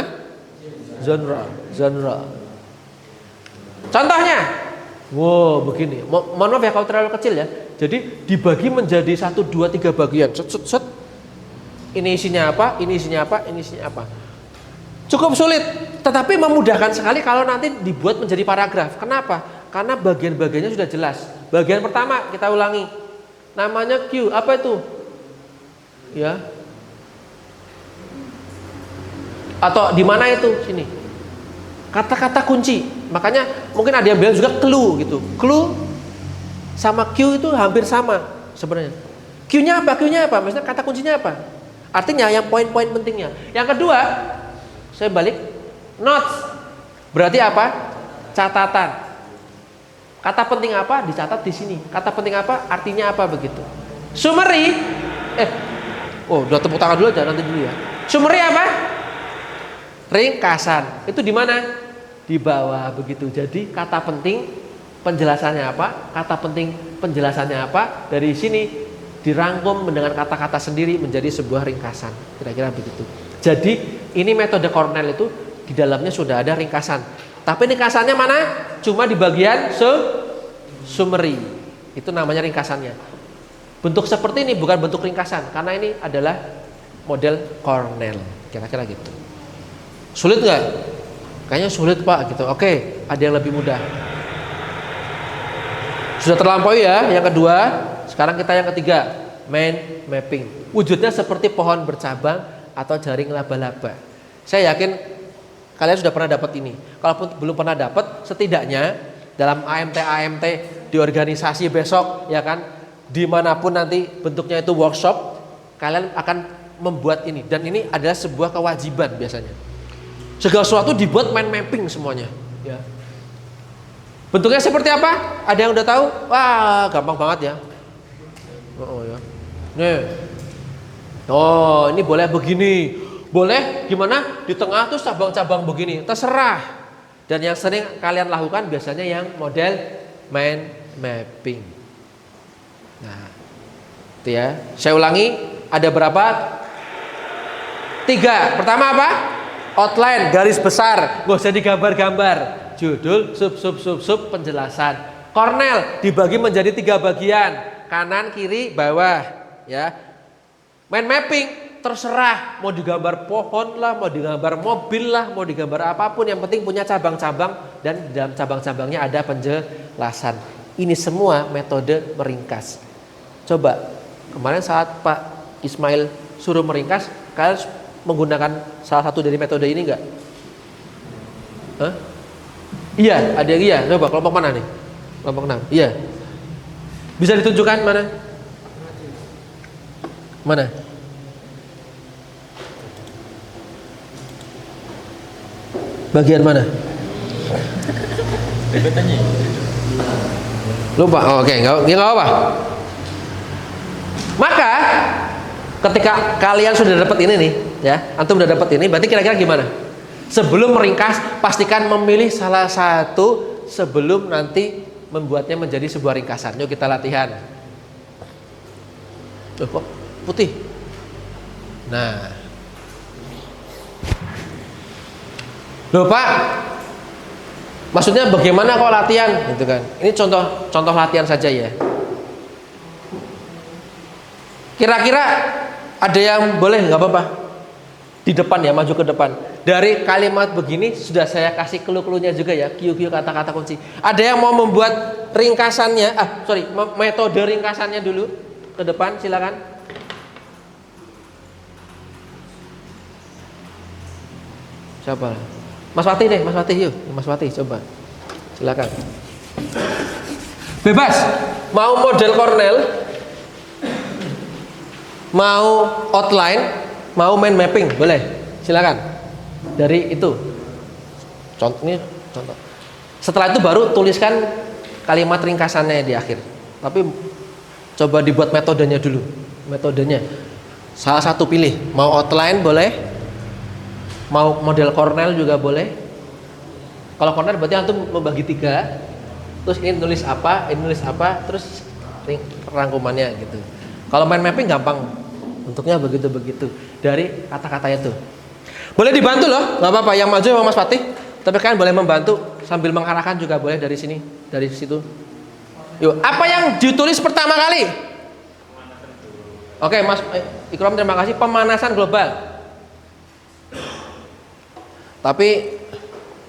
Genre. Contohnya, begini. Mohon maaf ya kalau terlalu kecil ya. Jadi dibagi menjadi 1, 2, 3 bagian. Set. Ini isinya apa? Cukup sulit, tetapi memudahkan sekali kalau nanti dibuat menjadi paragraf. Kenapa? Karena bagian-bagiannya sudah jelas. Bagian pertama kita ulangi. Namanya Q. Apa itu? Ya. Atau di mana itu? Sini. Kata-kata kunci. Makanya mungkin ada yang bilang juga clue gitu. Clue sama Q itu hampir sama sebenarnya. Q-nya apa? Maksudnya kata kuncinya apa? Artinya yang poin-poin pentingnya. Yang kedua, saya balik, notes. Berarti apa? Catatan. Kata penting apa? Dicatat di sini. Kata penting apa? Artinya apa begitu. Summary. Udah tepuk tangan dulu aja nanti dulu ya. Summary apa? Ringkasan. Itu di mana? Di bawah begitu. Jadi kata penting penjelasannya apa? Kata penting penjelasannya apa? Dari sini dirangkum dengan kata-kata sendiri menjadi sebuah ringkasan. Kira-kira begitu. Jadi ini metode Cornell itu di dalamnya sudah ada ringkasan. Tapi ringkasannya mana? Cuma di bagian summary. Itu namanya ringkasannya. Bentuk seperti ini bukan bentuk ringkasan karena ini adalah model Cornell. Kira-kira gitu. Sulit nggak? Kayaknya sulit Pak gitu. Oke, ada yang lebih mudah. Sudah terlampaui ya yang kedua. Sekarang kita yang ketiga, mind mapping. Wujudnya seperti pohon bercabang atau jaring laba-laba. Saya yakin kalian sudah pernah dapat ini. Kalaupun belum pernah dapat, setidaknya dalam AMT di organisasi besok, ya kan, dimanapun nanti bentuknya itu workshop, kalian akan membuat ini, dan ini adalah sebuah kewajiban biasanya. Segala sesuatu dibuat mind mapping semuanya. Ya. Bentuknya seperti apa? Ada yang udah tahu? Wah, gampang banget ya. Oh ya. Nih. Oh, ini boleh begini. Boleh gimana? Di tengah tuh cabang-cabang begini. Terserah. Dan yang sering kalian lakukan biasanya yang model mind mapping. Nah, itu ya. Saya ulangi, ada berapa? 3. Pertama apa? Outline, garis besar. Gak usah digambar-gambar. Judul, sub, penjelasan. Cornell dibagi menjadi 3 bagian. Kanan, kiri, bawah. Ya. Mind mapping terserah, mau digambar pohon lah, mau digambar mobil lah, mau digambar apapun, yang penting punya cabang-cabang dan di dalam cabang-cabangnya ada penjelasan. Ini semua metode meringkas. Coba kemarin saat Pak Ismail suruh meringkas, kalian menggunakan salah satu dari metode ini enggak? Hah? Iya, ada yang iya. Coba kelompok mana nih? Kelompok 6. Iya. Bisa ditunjukkan mana? Mana? Bagian mana? Lupa. Oh, oke, nggak apa. Maka ketika kalian sudah dapat ini nih, ya, antum sudah dapat ini, berarti kira-kira gimana? Sebelum meringkas, pastikan memilih salah satu sebelum nanti membuatnya menjadi sebuah ringkasan. Yuk kita latihan. Loh, kok putih? Nah. Loh Pak, maksudnya bagaimana kok latihan gitu kan? Ini contoh latihan saja ya. Kira-kira ada yang boleh nggak apa-apa di depan ya, maju ke depan. Dari kalimat begini sudah saya kasih clue-cluenya juga ya, cue-cue kata-kata kunci. Ada yang mau membuat ringkasannya, metode ringkasannya dulu ke depan, silakan. Siapa? Mas Fatih deh, Mas Fatih yuk, Mas Fatih coba, silakan. Bebas, mau model Cornell, mau outline, mau mind mapping, boleh, silakan. Dari itu, contoh. Setelah itu baru tuliskan kalimat ringkasannya di akhir. Tapi coba dibuat metodenya dulu, metodenya. Salah satu pilih, mau outline boleh. Mau model Cornell juga boleh. Kalau Cornell berarti antum membagi 3. Terus ini nulis apa, terus rangkumannya gitu. Kalau mind mapping gampang, bentuknya begitu-begitu dari kata-kata itu. Boleh dibantu loh, nggak apa-apa. Yang maju sama Mas Fatih, tapi kalian boleh membantu sambil mengarahkan juga boleh dari sini, dari situ. Yuk, apa yang ditulis pertama kali? Oke, Mas Ikram terima kasih. Pemanasan global. Tapi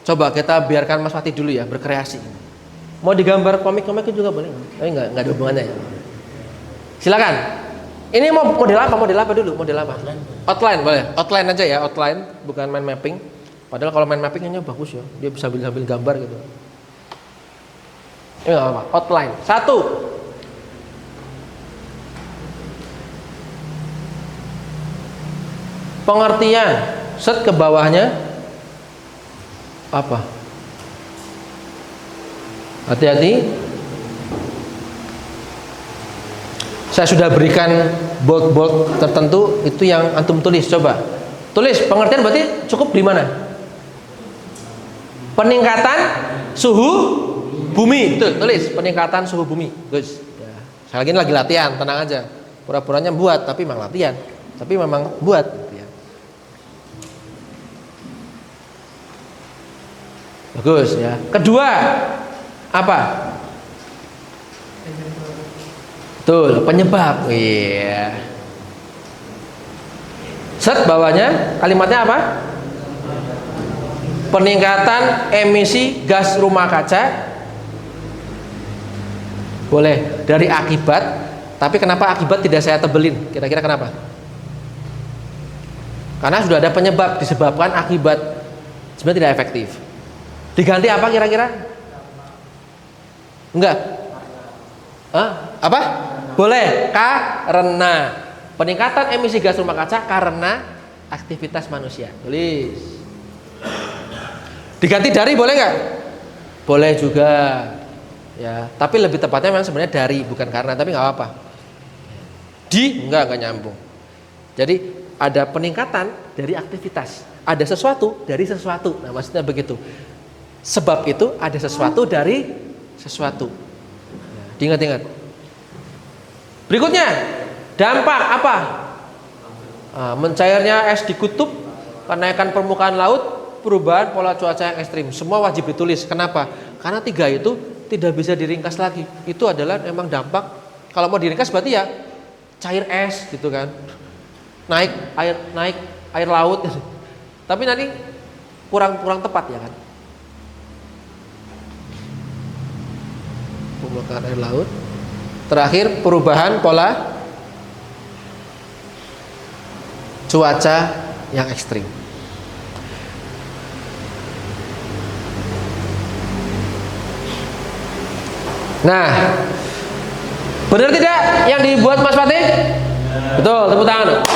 coba kita biarkan Mas Fatih dulu ya berkreasi. Mau digambar komik-komik juga boleh, tapi nggak ada hubungannya ya. Silakan. Ini mau model apa dulu? Model apa? Outline boleh. Outline aja ya, outline, bukan mind mapping. Padahal kalau mind mappingnya bagus ya, dia bisa sambil gambar gitu. Ini nggak apa-apa. Outline. 1. Pengertian. Set ke bawahnya. Apa? Hati-hati. Saya sudah berikan bold tertentu, itu yang antum tulis. Coba tulis pengertian, berarti cukup di mana? Peningkatan suhu bumi. Tuh, tulis peningkatan suhu bumi. Guys, ya. Saya lagi latihan, tenang aja. Pura-puranya buat, tapi memang latihan. Tapi memang buat. Bagus ya. Kedua, apa? Betul, penyebab. Iya. Set bawahnya kalimatnya apa? Peningkatan emisi gas rumah kaca. Boleh dari akibat, tapi kenapa akibat tidak saya tebelin? Kira-kira kenapa? Karena sudah ada penyebab, disebabkan akibat. Sebenarnya tidak efektif. Diganti apa kira-kira? Enggak. Hah? Apa? Boleh. Karena. peningkatan emisi gas rumah kaca karena aktivitas manusia. Tulis. Diganti dari boleh nggak? Boleh juga. Ya, tapi lebih tepatnya memang sebenarnya dari, bukan karena, tapi nggak apa-apa. Enggak nyambung. Jadi ada peningkatan dari aktivitas, ada sesuatu dari sesuatu. Nah, maksudnya begitu. Sebab itu ada sesuatu dari sesuatu. Ya, diingat-ingat. Berikutnya, dampak apa? Mencairnya es di kutub, kenaikan permukaan laut, perubahan pola cuaca yang ekstrim. Semua wajib ditulis. Kenapa? Karena 3 itu tidak bisa diringkas lagi. Itu adalah memang dampak. Kalau mau diringkas berarti ya cair es gitu kan. Naik air laut. Tapi nanti kurang tepat ya kan. Permukaan air laut. Terakhir perubahan pola cuaca yang ekstrim. Nah, benar tidak yang dibuat Mas Fatih? Betul, tepuk tangan.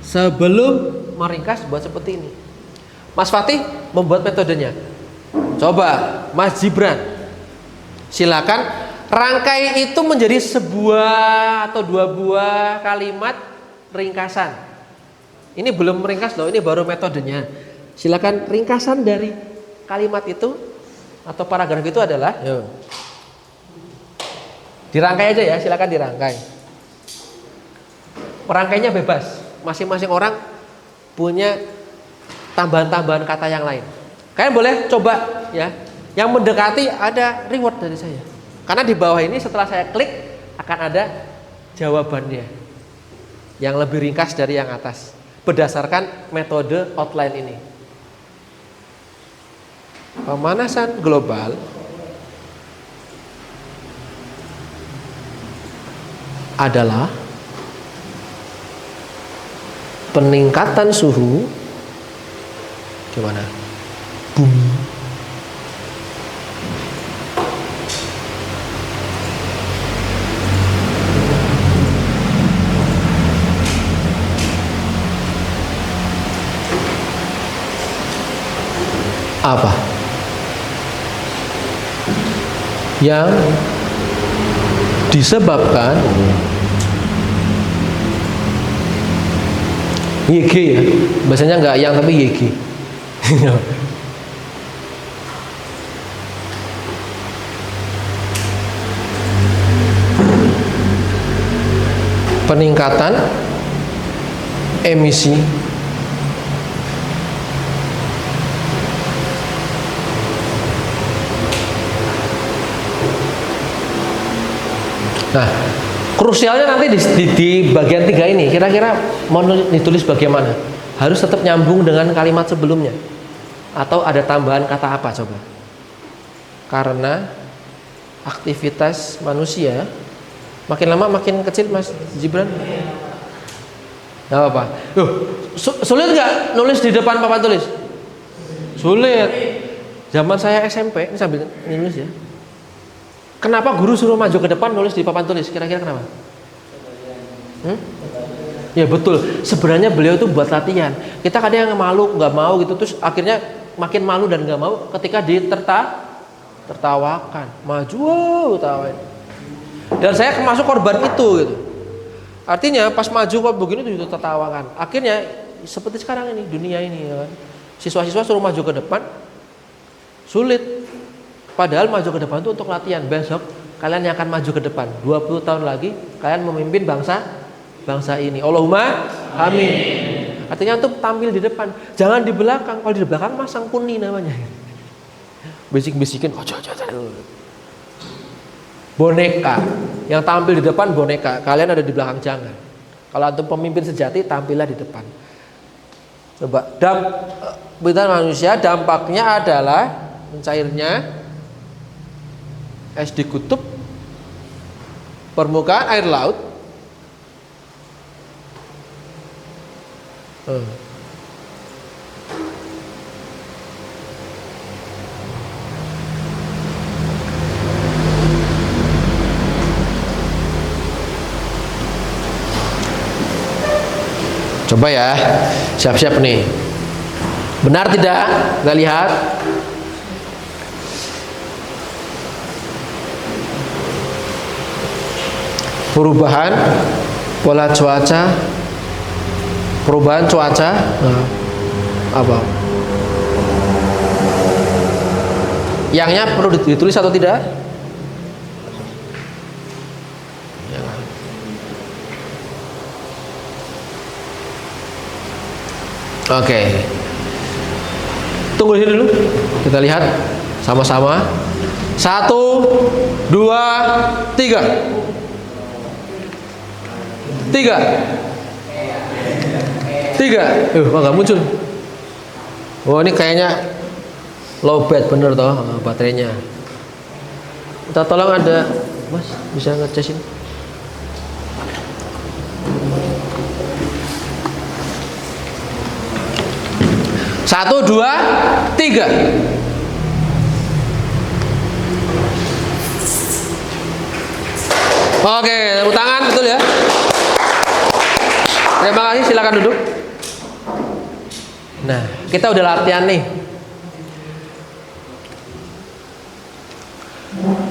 Sebelum meringkas buat seperti ini. Mas Fatih membuat metodenya. Coba Mas Gibran, silakan rangkai itu menjadi sebuah atau 2 buah kalimat ringkasan. Ini belum meringkas loh, ini baru metodenya. Silakan ringkasan dari kalimat itu atau paragraf itu adalah, dirangkai aja ya, silakan dirangkai. Merangkainya bebas, masing-masing orang punya tambahan-tambahan kata yang lain. Kalian boleh coba ya, yang mendekati ada reward dari saya. Karena di bawah ini setelah saya klik akan ada jawabannya yang lebih ringkas dari yang atas berdasarkan metode outline ini. Pemanasan global adalah peningkatan suhu gimana? Bumi. Apa? Yang disebabkan YG ya, bahasanya nggak yang tapi YG. Peningkatan emisi Nah, krusialnya nanti di bagian 3 ini, kira-kira mau ditulis bagaimana? Harus tetap nyambung dengan kalimat sebelumnya, atau ada tambahan kata apa coba? Karena aktivitas manusia makin lama makin kecil, Mas Gibran. Gak apa-apa. Sulit nggak nulis di depan papan tulis? Sulit. Zaman saya SMP, ini sambil nulis ya. Kenapa guru suruh maju ke depan nulis di papan tulis? Kira-kira kenapa? Ya betul. Sebenarnya beliau itu buat latihan. Kita kadang yang malu, nggak mau gitu, terus akhirnya makin malu dan nggak mau ketika ditertawakan. Maju, tawain. Dan saya termasuk korban itu gitu. Artinya pas maju kok begini tuh tertawakan. Akhirnya seperti sekarang ini dunia ini ya kan. Siswa-siswa suruh maju ke depan, sulit. Padahal maju ke depan itu untuk latihan. Besok kalian yang akan maju ke depan 20 tahun lagi kalian memimpin bangsa ini. Allahumma amin. Artinya untuk tampil di depan, jangan di belakang. Kalau di belakang mah sangkuni namanya. Bisik-bisikin boneka. Yang tampil di depan boneka, kalian ada di belakang jangan. Kalau antum pemimpin sejati tampillah di depan. Coba manusia dampaknya adalah mencairnya es di kutub, permukaan air laut, Coba ya, siap-siap nih. Benar tidak? Kita lihat. Perubahan pola cuaca, perubahan cuaca, apa? Yangnya perlu ditulis atau tidak? Oke. Tunggu di sini dulu. Kita lihat sama-sama. 1, 2, 3. 3. Kok nggak muncul? Oh, ini kayaknya low bat bener toh baterainya. Kita tolong ada Mas, bisa ngecesin? Satu, dua, tiga. Oke, tepuk tangan, betul ya. Terima kasih, silakan duduk. Nah, kita udah latihan nih.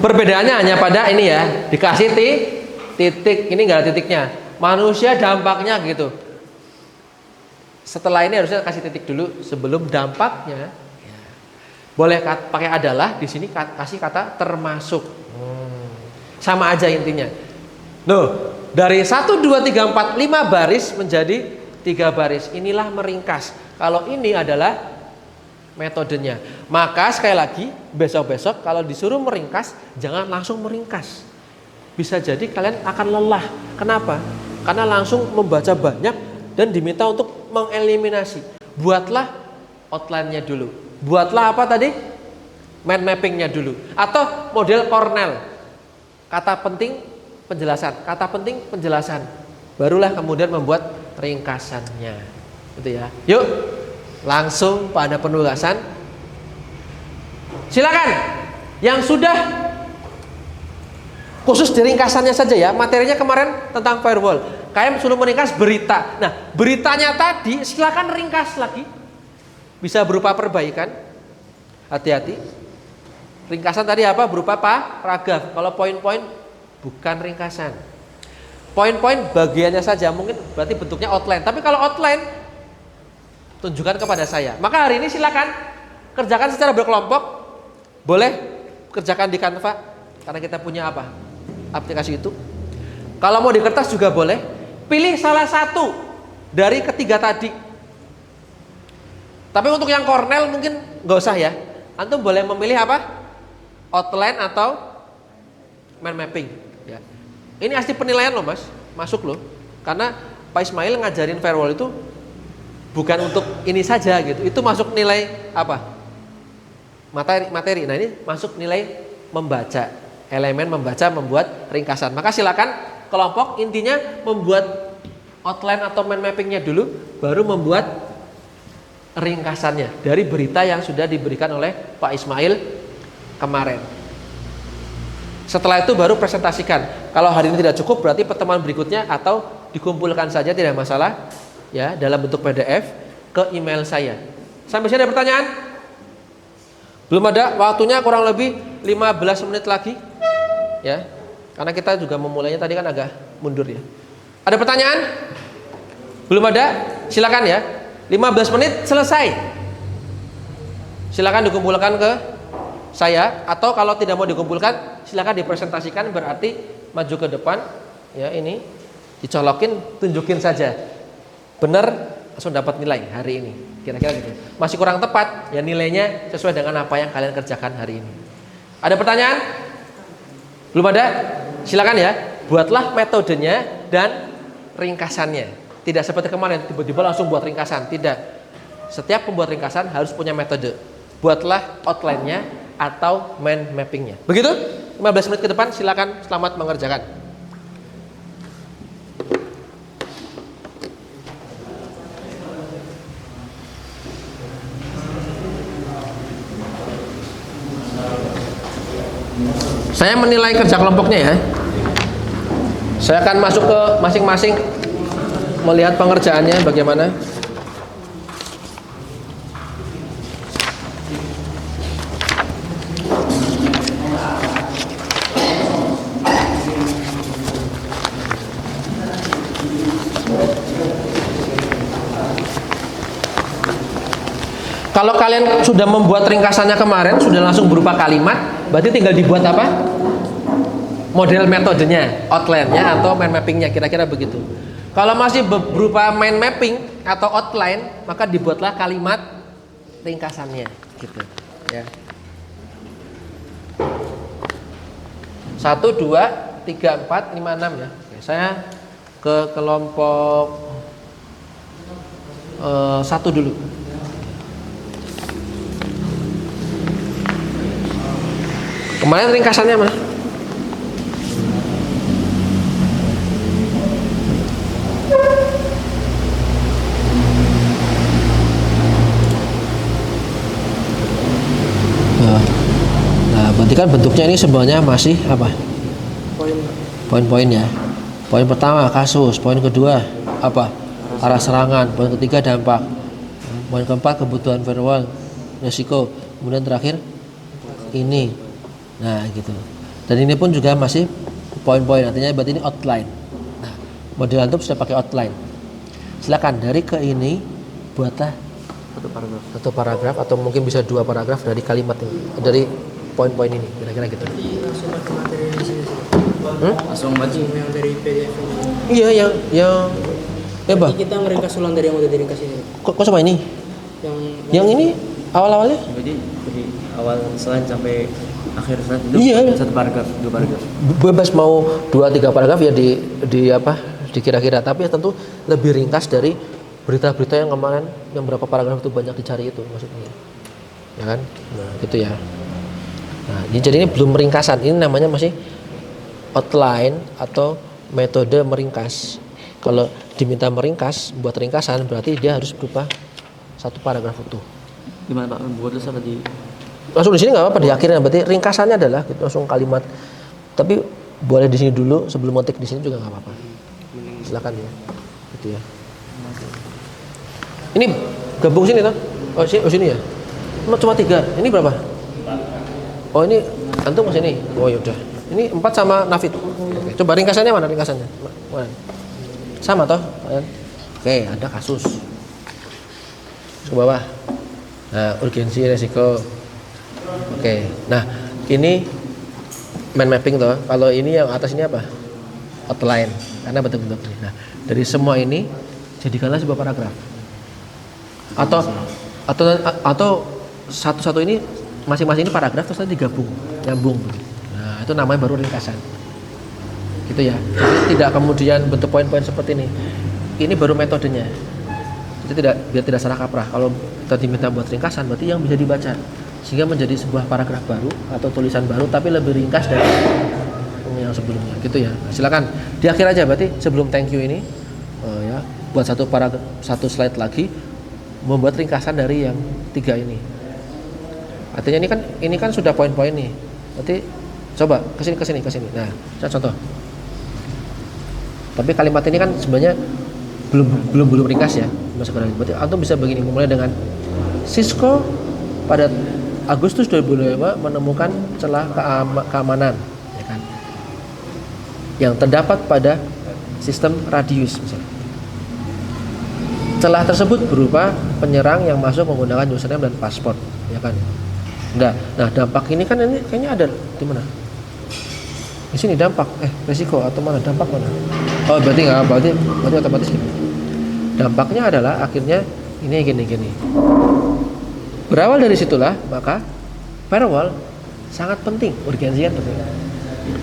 Perbedaannya hanya pada ini ya, dikasih titik, ini nggak ada titiknya. Manusia dampaknya gitu. Setelah ini harusnya kasih titik dulu sebelum dampaknya. Boleh pakai adalah, di sini kasih kata termasuk. Sama aja intinya. Loh, dari 1, 2, 3, 4, 5 baris menjadi 3 baris. Inilah meringkas. Kalau ini adalah metodenya. Maka sekali lagi, besok-besok kalau disuruh meringkas, jangan langsung meringkas. Bisa jadi kalian akan lelah. Kenapa? Karena langsung membaca banyak dan diminta untuk mengeliminasi. Buatlah outline-nya dulu. Buatlah apa tadi? Mind mapping-nya dulu. Atau model Cornell. Kata penting, penjelasan. Kata penting, penjelasan. Barulah kemudian membuat ringkasannya. Gitu ya. Yuk, langsung pada penugasan. Silakan. Yang sudah khusus di ringkasannya saja ya. Materinya kemarin tentang firewall. Kalian suruh meringkas berita. Nah, beritanya tadi silakan ringkas lagi. Bisa berupa perbaikan. Hati-hati. Ringkasan tadi apa? Berupa paragraf. Kalau poin-poin bukan ringkasan. Poin-poin bagiannya saja, mungkin berarti bentuknya outline. Tapi kalau outline tunjukkan kepada saya. Maka hari ini silakan kerjakan secara berkelompok. Boleh kerjakan di Canva karena kita punya apa? Aplikasi itu. Kalau mau di kertas juga boleh. Pilih salah satu dari ketiga tadi. Tapi untuk yang Cornell mungkin nggak usah ya. Antum boleh memilih apa? Outline atau mind mapping. Ya. Ini asli penilaian loh mas, masuk loh. Karena Pak Ismail ngajarin firewall itu bukan untuk ini saja gitu. Itu masuk nilai apa? Materi. Nah ini masuk nilai membaca. Elemen membaca, membuat ringkasan. Maka silakan kelompok intinya membuat outline atau mind mappingnya dulu, baru membuat ringkasannya dari berita yang sudah diberikan oleh Pak Ismail kemarin. Setelah itu baru presentasikan. Kalau hari ini tidak cukup, berarti pertemuan berikutnya atau dikumpulkan saja tidak masalah ya dalam bentuk PDF ke email saya. Sampai sini ada pertanyaan? Belum ada, waktunya kurang lebih 15 menit lagi ya. Karena kita juga memulainya tadi kan agak mundur ya. Ada pertanyaan? Belum ada? Silakan ya. 15 menit selesai. Silakan dikumpulkan ke saya atau kalau tidak mau dikumpulkan silakan dipresentasikan, berarti maju ke depan ya, ini dicolokin, tunjukin saja. Benar langsung dapat nilai hari ini. Kira-kira gitu. Masih kurang tepat ya, nilainya sesuai dengan apa yang kalian kerjakan hari ini. Ada pertanyaan? Belum ada? Silakan ya. Buatlah metodenya dan ringkasannya. Tidak seperti kemarin tiba-tiba langsung buat ringkasan. Tidak. Setiap pembuat ringkasan harus punya metode. Buatlah outline-nya atau mind mapping-nya. Begitu? 15 menit ke depan silakan, selamat mengerjakan. Saya menilai kerja kelompoknya ya. Saya akan masuk ke masing-masing melihat pengerjaannya bagaimana? Kalau kalian sudah membuat ringkasannya kemarin, sudah langsung berupa kalimat, berarti tinggal dibuat apa? Model metodenya, outline-nya atau mind mapping-nya, kira-kira begitu. Kalau masih berupa mind mapping atau outline, maka dibuatlah kalimat ringkasannya, gitu. Ya. 1, 2, 3, 4, 5, 6 ya. Oke, saya ke kelompok 1 dulu. Kemarin ringkasannya mana? Nah, berarti kan bentuknya ini sebenarnya masih apa? Poin-poin ya. Poin pertama kasus, poin kedua apa? Arah serangan, poin ketiga dampak, poin keempat kebutuhan firewall, resiko, kemudian terakhir ini. Nah gitu. Dan ini pun juga masih poin-poin, artinya berarti ini outline. Nah, model antum sudah pakai outline. Silakan dari ke ini buatlah satu paragraf atau mungkin bisa 2 paragraf dari kalimat ini, dari poin-poin ini, kira-kira gitu. Langsung baca materi di sini. Langsung baca Yang dari PDF ini. Iya, yang ya bah. Kita ngeringkas ulang dari yang udah diringkas ini. Kok sama ini? Yang ini awal-awalnya? Jadi dari awal slide sampai akhir slide itu Iya. 1 paragraf, 2 paragraf. Bebas mau 2-3 paragraf ya di apa? Dikira-kira, tapi tentu lebih ringkas dari berita-berita yang kemarin yang berapa paragraf itu banyak dicari itu maksudnya. Ya kan? Nah, gitu ya. Nah, jadi ini belum ringkasan. Ini namanya masih outline atau metode meringkas. Kalau diminta meringkas, buat ringkasan berarti dia harus berupa 1 paragraf utuh. Gimana Pak? Buat tulis apa di Langsung di sini nggak apa-apa di akhirnya, berarti ringkasannya adalah gitu, langsung kalimat. Tapi boleh di sini dulu sebelum ngetik di sini juga nggak apa-apa. Silakan ya. Gitu ya. Ini gabung sini toh? Oh sini ya. Cuma 3. Ini berapa? Oh ini antum ke sini. Oh yaudah. Ini 4 sama Nafid. Oke, coba ringkasannya mana ringkasannya? Mana? Sama toh? Oke, ada kasus. Ke bawah. Nah, urgensi resiko. Oke. Nah, ini mind mapping toh. Kalau ini yang atas ini apa? Outline. Karena bentuk-bentuk ini. Nah, dari semua ini jadikanlah sebuah paragraf. Atau satu-satu ini masing-masing ini paragraf terus nanti digabung, nyambung. Nah, itu namanya baru ringkasan. Gitu ya. Jadi tidak kemudian bentuk poin-poin seperti ini. Ini baru metodenya. Jadi biar tidak salah kaprah. Kalau kita diminta buat ringkasan berarti yang bisa dibaca sehingga menjadi sebuah paragraf baru atau tulisan baru tapi lebih ringkas dari yang sebelumnya. Gitu ya. Nah, silakan di akhir aja berarti sebelum thank you ini ya buat satu slide lagi membuat ringkasan dari yang 3 ini. Artinya ini kan sudah poin-poin nih. Berarti coba ke sini. Nah, saya contoh. Tapi kalimat ini kan sebenarnya belum ringkas ya. Berarti antum bisa begini, mulai dengan Cisco pada Agustus 2005 menemukan celah keamanan, ya kan? Yang terdapat pada sistem Radius misalnya. Celah tersebut berupa penyerang yang masuk menggunakan username dan password, ya kan? Nah, dampak ini kan ini kayaknya ada di mana? Di sini dampak, resiko atau mana? Dampak mana? Oh, berarti nggak, berarti otomatis gini. Dampaknya adalah akhirnya ini gini. Berawal dari situlah maka firewall sangat penting, urgensinya penting.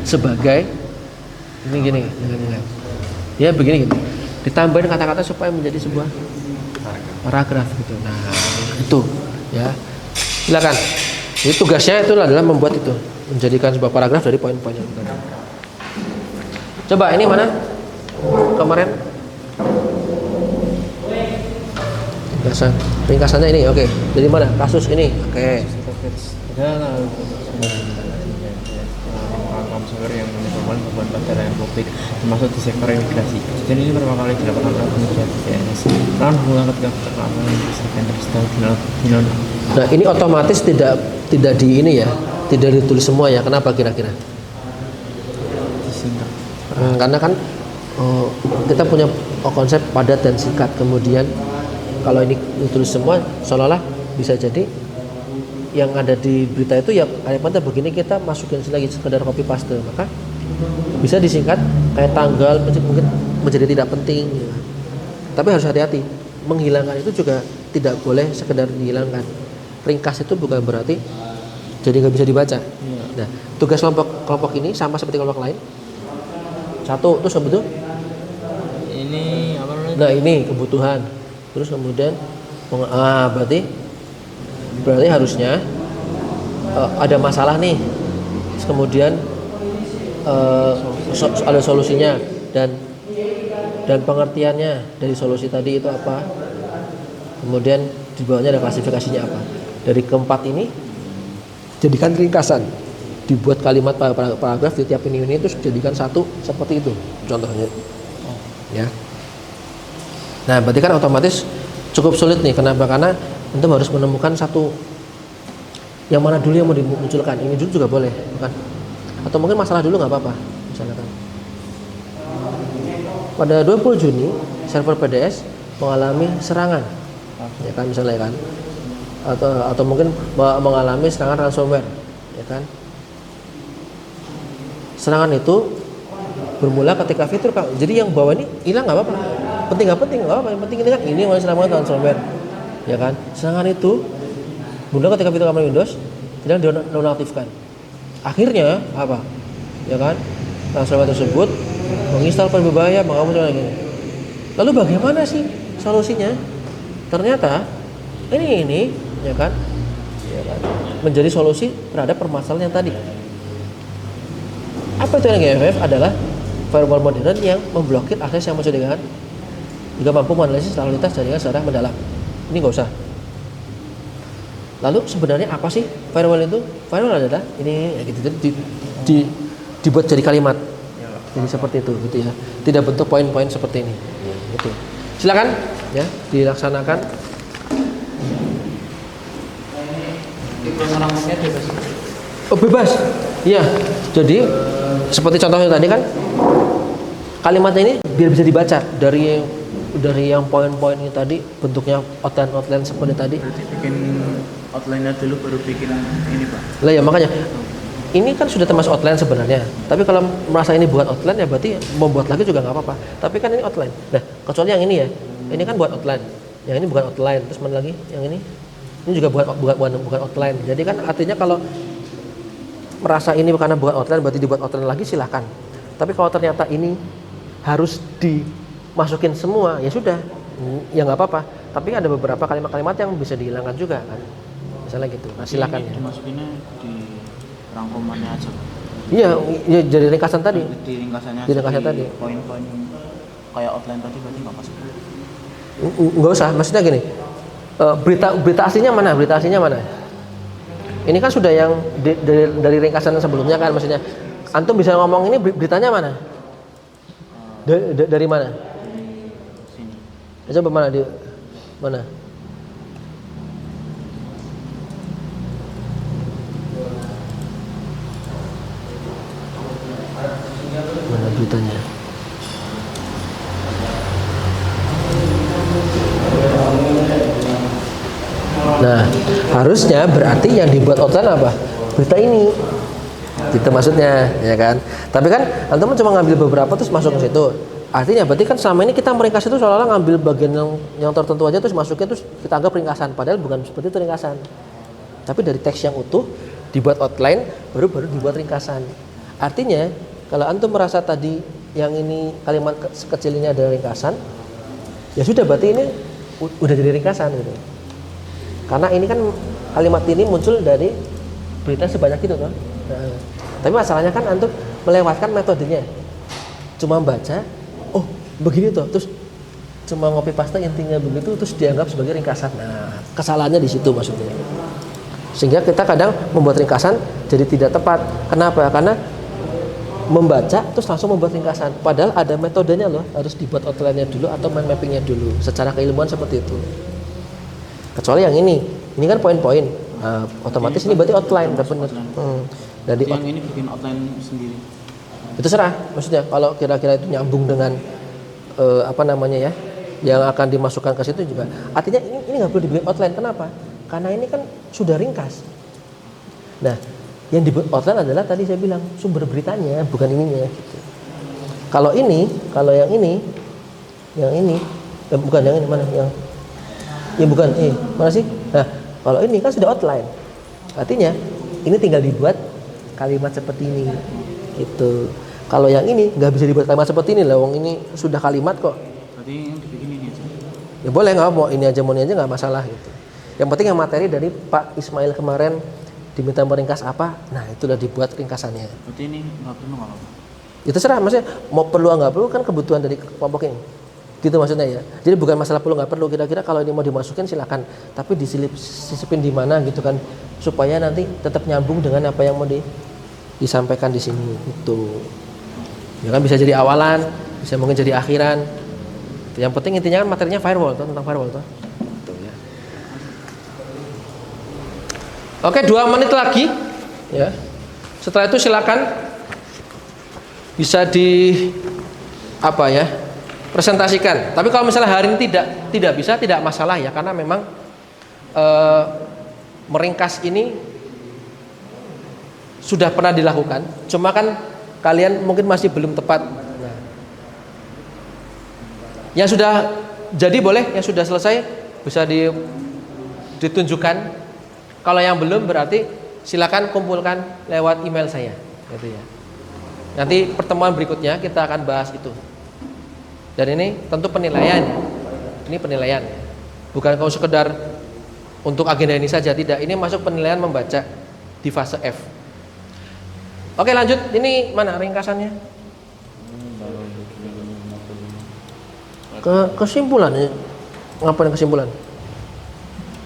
Sebagai ini gini. Ya begini gitu. Ditambahin kata-kata supaya menjadi sebuah paragraf gitu. Nah, itu ya. Silakan. Jadi tugasnya itu adalah membuat itu, menjadikan sebuah paragraf dari poin-poin yang tadi. Coba ini mana? Kemarin ringkasannya ini, oke. Jadi mana? Kasus ini, oke. ransomware yang menimbulkan beban pada layanan publik, termasuk di sektor imigrasi. Kejadian ini pertama kali dilakukan oleh penelitian BNS. Namun hubungan ketika terkenal industri digital di Nah, ini otomatis tidak di ini ya, tidak ditulis semua ya. Kenapa kira-kira? disingkat. Karena kan kita punya konsep padat dan singkat. Kemudian kalau ini ditulis semua, seolah-olah bisa jadi yang ada di berita itu ya kalimatnya begini, kita masukin lagi sekedar copy paste, maka bisa disingkat kayak tanggal mungkin menjadi tidak penting ya. Tapi harus hati-hati, menghilangkan itu juga tidak boleh sekedar dihilangkan. Ringkas itu bukan berarti jadi nggak bisa dibaca. Nah, tugas kelompok ini sama seperti kelompok lain. Satu, terus apa itu? Ini apa namanya? Nah, ini kebutuhan. Terus kemudian berarti harusnya ada masalah nih. Terus kemudian ada solusinya dan pengertiannya dari solusi tadi itu apa. Kemudian di bawahnya ada klasifikasinya apa. Dari keempat ini jadikan ringkasan. Dibuat kalimat paragraf di tiap ini terus jadikan satu seperti itu contohnya. Ya. Nah, berarti kan otomatis cukup sulit nih. Kenapa? Karena antum harus menemukan satu yang mana dulu yang mau dimunculkan. Ini dulu juga boleh, bukan? Atau mungkin masalah dulu nggak apa-apa. Misalkan pada 20 Juni server PDS mengalami serangan, ya kan, misalnya kan, atau mungkin mengalami serangan ransomware, ya kan. Serangan itu bermula ketika fitur, jadi yang bawah ini hilang nggak apa-apa, penting nggak apa-apa, yang penting ini kan ini mulai serangan ransomware, ya kan. Serangan itu bermula ketika fitur keamanan Windows tidak dinonaktifkan. Akhirnya apa, ya kan, ransomware tersebut menginstal file berbahaya, menghapus lagi. Lalu bagaimana sih solusinya? Ternyata ini ya kan menjadi solusi terhadap permasalahan yang tadi. Apa itu NGFF? Adalah firewall modern yang memblokir akses yang mencurigakan juga mampu menganalisis lalu lintas jaringan secara mendalam. Ini nggak usah. Lalu sebenarnya apa sih firewall itu? Firewall adalah ini ya gitu, dibuat jadi kalimat. Jadi seperti itu gitu ya. Tidak bentuk poin-poin seperti ini. Ya, gitu. Silakan ya dilaksanakan. Oh, bebas. Iya. Jadi seperti contohnya tadi kan kalimatnya ini biar bisa dibaca dari yang poin-poin ini tadi bentuknya outline seperti tadi. Berarti bikin outline-nya dulu baru bikin ini, Pak. Lah ya makanya ini kan sudah termasuk outline sebenarnya. Tapi kalau merasa ini bukan outline ya berarti membuat lagi juga nggak apa-apa. Tapi kan ini outline. Nah, kecuali yang ini ya. Ini kan buat outline. Yang ini bukan outline. Terus mana lagi? Yang ini juga bukan outline. Jadi kan artinya kalau merasa ini karena bukan outline berarti dibuat outline lagi silahkan. Tapi kalau ternyata ini harus dimasukin semua ya sudah, ya nggak apa-apa. Tapi ada beberapa kalimat-kalimat yang bisa dihilangkan juga kan, misalnya gitu. Nah silahkan ya. Dimasukinnya di rangkumannya aja. Iya, ya jadi ringkasan tadi. Di ringkasannya. Di ringkasan tadi. Poin-poin kayak outline tadi berarti nggak masuk. Nggak usah, maksudnya gini. Berita aslinya mana? Berita aslinya mana? Ini kan sudah yang dari ringkasan sebelumnya kan, maksudnya antum bisa ngomong ini beritanya mana? Dari mana? Sini. Coba mana di mana? Mana beritanya? Nah, harusnya berarti yang dibuat outline apa? Berita ini. Gitu maksudnya, ya kan? Tapi kan antum cuma ngambil beberapa terus masuk ke situ. Artinya berarti kan selama ini kita meringkas itu seolah-olah ngambil bagian yang tertentu aja terus masuknya terus kita anggap ringkasan, padahal bukan seperti itu ringkasan. Tapi dari teks yang utuh dibuat outline baru dibuat ringkasan. Artinya kalau antum merasa tadi yang ini kalimat kecil ini ada ringkasan, ya sudah berarti ini udah jadi ringkasan gitu. Karena ini kan kalimat ini muncul dari berita sebanyak itu kan. Nah, tapi masalahnya kan antum melewatkan metodenya. Cuma baca, oh begini tuh, terus cuma copy paste intinya begitu, terus dianggap sebagai ringkasan. Nah, kesalahannya di situ maksudnya. Sehingga kita kadang membuat ringkasan jadi tidak tepat. Kenapa? Karena membaca terus langsung membuat ringkasan. Padahal ada metodenya loh, harus dibuat outline-nya dulu atau mind mapping-nya dulu. Secara keilmuan seperti itu. Kecuali yang ini kan poin-poin. Nah, otomatis ini berarti outline, udah benar. Jadi yang ini bikin outline sendiri. Itu serah, maksudnya kalau kira-kira itu nyambung dengan apa namanya ya, yang akan dimasukkan ke situ juga. Artinya ini nggak perlu dibuat outline. Kenapa? Karena ini kan sudah ringkas. Nah, yang dibuat outline adalah tadi saya bilang sumber beritanya, bukan ininya. Gitu. Kalau yang ini, bukan yang ini mana? Yang bukan, mana sih? Nah, kalau ini kan sudah outline. Artinya ini tinggal dibuat kalimat seperti ini, gitu. Kalau yang ini nggak bisa dibuat kalimat seperti ini lah, wong ini sudah kalimat kok. Berarti yang dibikin ini aja. Ya boleh, nggak mau ini aja nggak masalah gitu. Yang penting yang materi dari Pak Ismail kemarin diminta meringkas apa, nah itulah dibuat ringkasannya. Berarti ini nggak perlu nggak apa-apa. Itu serah, maksudnya mau perlu nggak perlu kan kebutuhan dari kelompok ini, gitu maksudnya ya. Jadi bukan masalah perlu nggak perlu, kira-kira kalau ini mau dimasukin silakan, tapi disisipin di mana gitu kan, supaya nanti tetap nyambung dengan apa yang mau disampaikan di sini itu. Ya kan bisa jadi awalan, bisa mungkin jadi akhiran. Yang penting intinya kan materinya firewall tuh, tentang firewall tuh. Gitu, ya. Oke, 2 menit lagi ya. Setelah itu silakan bisa presentasikan. Tapi kalau misalnya hari ini tidak bisa, tidak masalah ya, karena memang meringkas ini sudah pernah dilakukan. Cuma kan kalian mungkin masih belum tepat. Nah, yang sudah jadi boleh, yang sudah selesai bisa ditunjukkan. Kalau yang belum berarti silakan kumpulkan lewat email saya, gitu ya. Nanti pertemuan berikutnya kita akan bahas itu. Dan ini tentu penilaian. Ini penilaian. Bukan kalau sekedar untuk agenda ini saja, tidak. Ini masuk penilaian membaca di fase F. Oke, lanjut. Ini mana ringkasannya? Kesimpulan ya. Ngapain kesimpulan?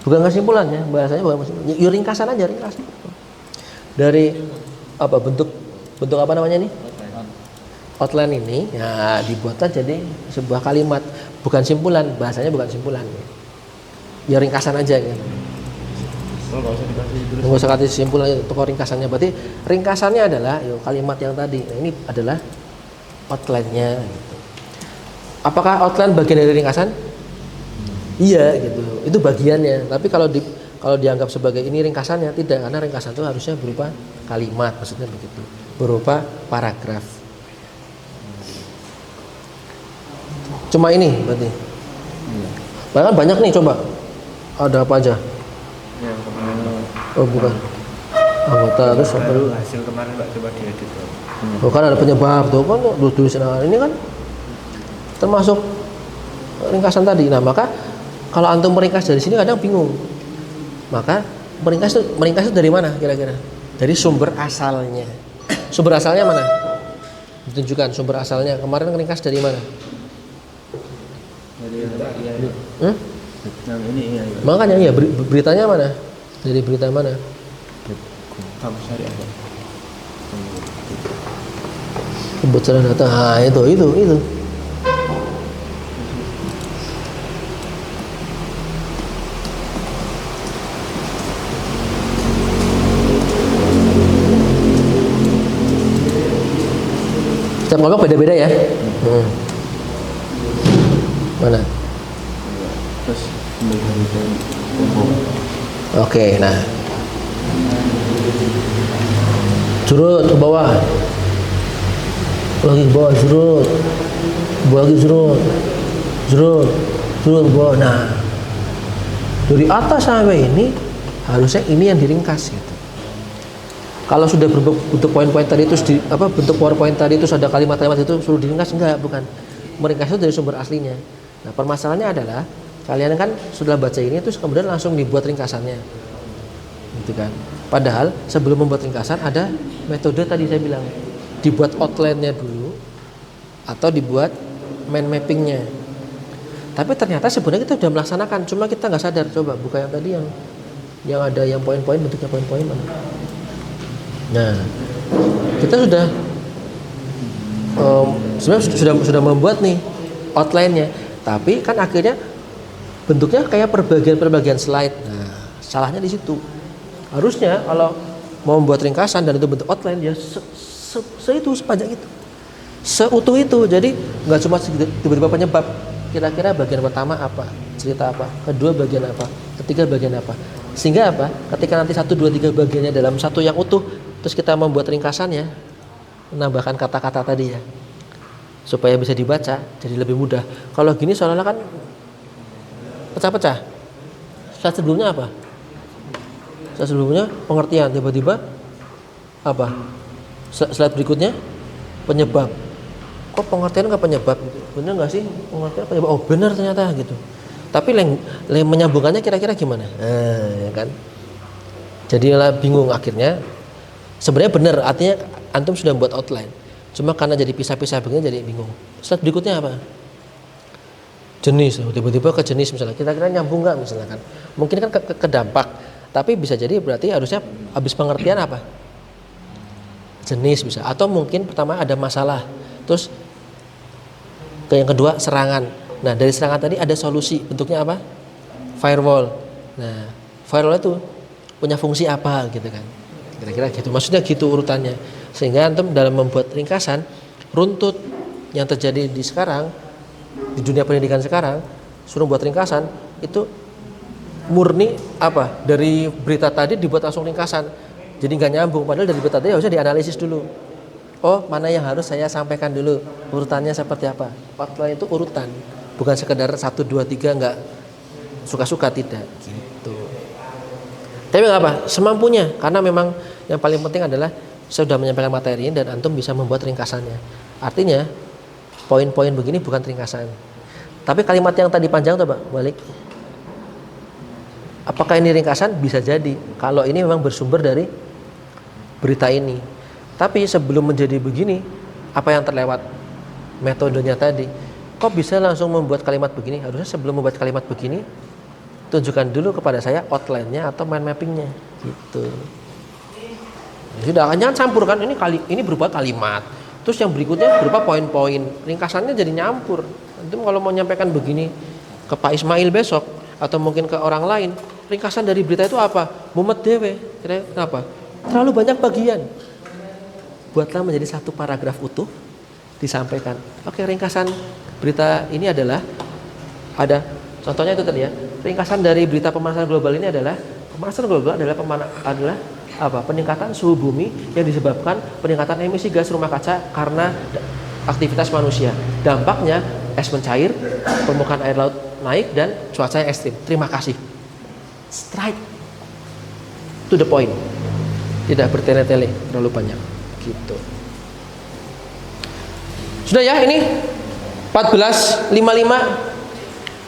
Bukan kesimpulannya, bahasanya bukan kesimpulan. Ya, ringkasan aja, ringkasan. Dari apa bentuk apa namanya ini? Outline ini ya dibuatlah jadi sebuah kalimat, bukan simpulan, bahasanya bukan simpulan. Ya ringkasan aja gitu. Nggak usah kasih simpulan untuk ringkasannya. Berarti ringkasannya adalah kalimat yang tadi. Nah, ini adalah outline-nya gitu. Apakah outline bagian dari ringkasan? Iya gitu. Itu bagiannya. Tapi kalau dianggap sebagai ini ringkasannya, tidak, karena ringkasan itu harusnya berupa kalimat, maksudnya begitu. Berupa paragraf. Cuma ini berarti. Bahkan banyak nih, coba. Ada apa aja? Oh bukan anggota, terus apa dulu? Hasil kemarin Pak coba diedit. Oh kan ada penyebab tuh kan, tulisan ini kan termasuk ringkasan tadi. Nah maka kalau antum meringkas dari sini kadang bingung. Maka meringkas itu dari mana kira-kira? Dari sumber asalnya. Sumber asalnya mana? Ditunjukkan sumber asalnya. Kemarin ringkas dari mana? Dari yang ini ya. Makanya ya beritanya mana? Dari berita mana? Kamus Syariah. Kebocoran data. Nah, itu. Setiap kelompok beda-beda ya. Mana? Terus dari Oke, nah surut ke bawah, lagi ke bawah, surut lagi, surut ke bawah. Nah dari atas sampai ini harusnya ini yang diringkas gitu. Kalau sudah bentuk poin-poin tadi itu bentuk PowerPoint tadi itu ada kalimat-kalimat itu suruh diringkas, enggak, bukan. Meringkas itu dari sumber aslinya. Nah permasalahannya adalah kalian kan sudah baca ini terus kemudian langsung dibuat ringkasannya, gitu kan. Padahal sebelum membuat ringkasan ada metode tadi saya bilang, dibuat outline-nya dulu atau dibuat mind mapping-nya. Tapi ternyata sebenarnya kita sudah melaksanakan, cuma kita nggak sadar. Coba buka yang tadi yang ada yang poin-poin, bentuknya poin-poin mana. Nah kita sudah sebenarnya sudah membuat nih outline-nya, tapi kan akhirnya bentuknya kayak perbagian slide. Nah, salahnya di situ. Harusnya kalau mau membuat ringkasan dan itu bentuk outline ya itu sepanjang itu, seutuh itu. Jadi nggak cuma tiba-tiba penyebab. Kira-kira bagian pertama apa, cerita apa, kedua bagian apa, ketiga bagian apa. Sehingga apa? Ketika nanti 1, 2, 3 bagiannya dalam satu yang utuh, terus kita membuat ringkasannya, menambahkan kata-kata tadi ya, supaya bisa dibaca jadi lebih mudah. Kalau gini seolah-olah kan pecah-pecah. Slide sebelumnya apa? Slide sebelumnya pengertian, tiba-tiba apa? Slide berikutnya penyebab. Kok pengertian nggak penyebab? Bener nggak sih pengertian penyebab? Oh bener ternyata gitu. Tapi menyambungkannya kira-kira gimana? Ya kan? Jadilah bingung akhirnya. Sebenarnya bener, artinya antum sudah buat outline. Cuma karena jadi pisah-pisah begini jadi bingung. Slide berikutnya apa? Jenis, tiba-tiba ke jenis misalnya. Kira-kira nyambung nggak misalnya kan? Mungkin kan ke dampak. Tapi bisa jadi berarti harusnya habis pengertian apa? Jenis bisa. Atau mungkin pertama ada masalah. Terus ke yang kedua serangan. Nah dari serangan tadi ada solusi. Bentuknya apa? Firewall. Nah firewall itu punya fungsi apa gitu kan? Kira-kira gitu. Maksudnya gitu urutannya. Sehingga antum dalam membuat ringkasan runtut yang terjadi di sekarang, di dunia pendidikan sekarang, suruh buat ringkasan itu murni apa? Dari berita tadi dibuat langsung ringkasan. Jadi nggak nyambung. Padahal dari berita tadi harusnya dianalisis dulu. Oh mana yang harus saya sampaikan dulu, urutannya seperti apa. Outline itu urutan, bukan sekedar 1, 2, 3 nggak suka-suka, tidak gitu. Tapi nggak apa, semampunya. Karena memang yang paling penting adalah saya sudah menyampaikan materi dan antum bisa membuat ringkasannya. Artinya poin-poin begini bukan ringkasan. Tapi kalimat yang tadi panjang tuh Pak, balik. Apakah ini ringkasan? Bisa jadi. Kalau ini memang bersumber dari berita ini. Tapi sebelum menjadi begini, apa yang terlewat? Metodenya tadi. Kok bisa langsung membuat kalimat begini? Harusnya sebelum membuat kalimat begini, tunjukkan dulu kepada saya outline-nya atau mind mapping-nya. Gitu. Sudah, jangan campurkan. Ini berupa kalimat. Terus yang berikutnya berupa poin-poin. Ringkasannya jadi nyampur. Nanti kalau mau nyampaikan begini ke Pak Ismail besok, atau mungkin ke orang lain, ringkasan dari berita itu apa? Mumet dewe. Kenapa? Terlalu banyak bagian. Buatlah menjadi satu paragraf utuh disampaikan. Oke, ringkasan berita ini adalah ada contohnya itu tadi ya. Ringkasan dari berita pemanasan global ini adalah pemanasan global adalah apa? Peningkatan suhu bumi yang disebabkan peningkatan emisi gas rumah kaca karena aktivitas manusia. Dampaknya es mencair, permukaan air laut naik dan cuaca yang ekstrim. Terima kasih. Straight to the point. Tidak bertele-tele terlalu banyak. Gitu. Sudah ya, ini 14.55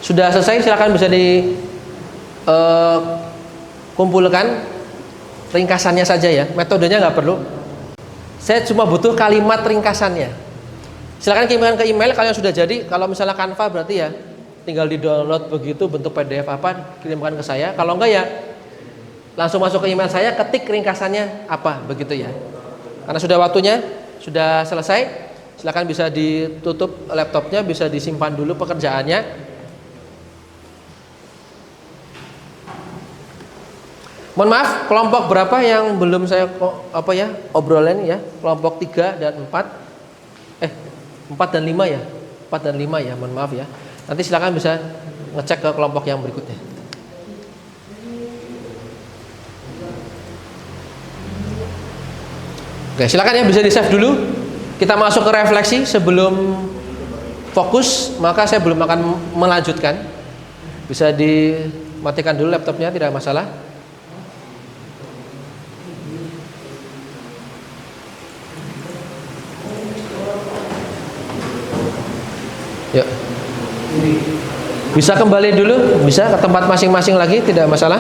sudah selesai. Silakan bisa kumpulkan ringkasannya saja ya. Metodenya nggak perlu. Saya cuma butuh kalimat ringkasannya. Silakan kirimkan ke email kalau yang sudah jadi. Kalau misalnya Canva berarti ya tinggal di download begitu bentuk PDF apa, kirimkan ke saya. Kalau enggak ya langsung masuk ke email saya, ketik ringkasannya apa begitu ya. Karena sudah waktunya, sudah selesai, silakan bisa ditutup laptopnya, bisa disimpan dulu pekerjaannya. Mohon maaf, kelompok berapa yang belum saya obrolin ya? Kelompok 3 dan 4 dan 5 ya? 4 dan 5 ya, mohon maaf ya. Nanti silakan bisa ngecek ke kelompok yang berikutnya. Oke, silakan ya, bisa di-save dulu. Kita masuk ke refleksi sebelum fokus, maka saya belum akan melanjutkan. Bisa dimatikan dulu laptopnya, tidak masalah. Yuk. Bisa kembali dulu, bisa ke tempat masing-masing lagi, tidak masalah.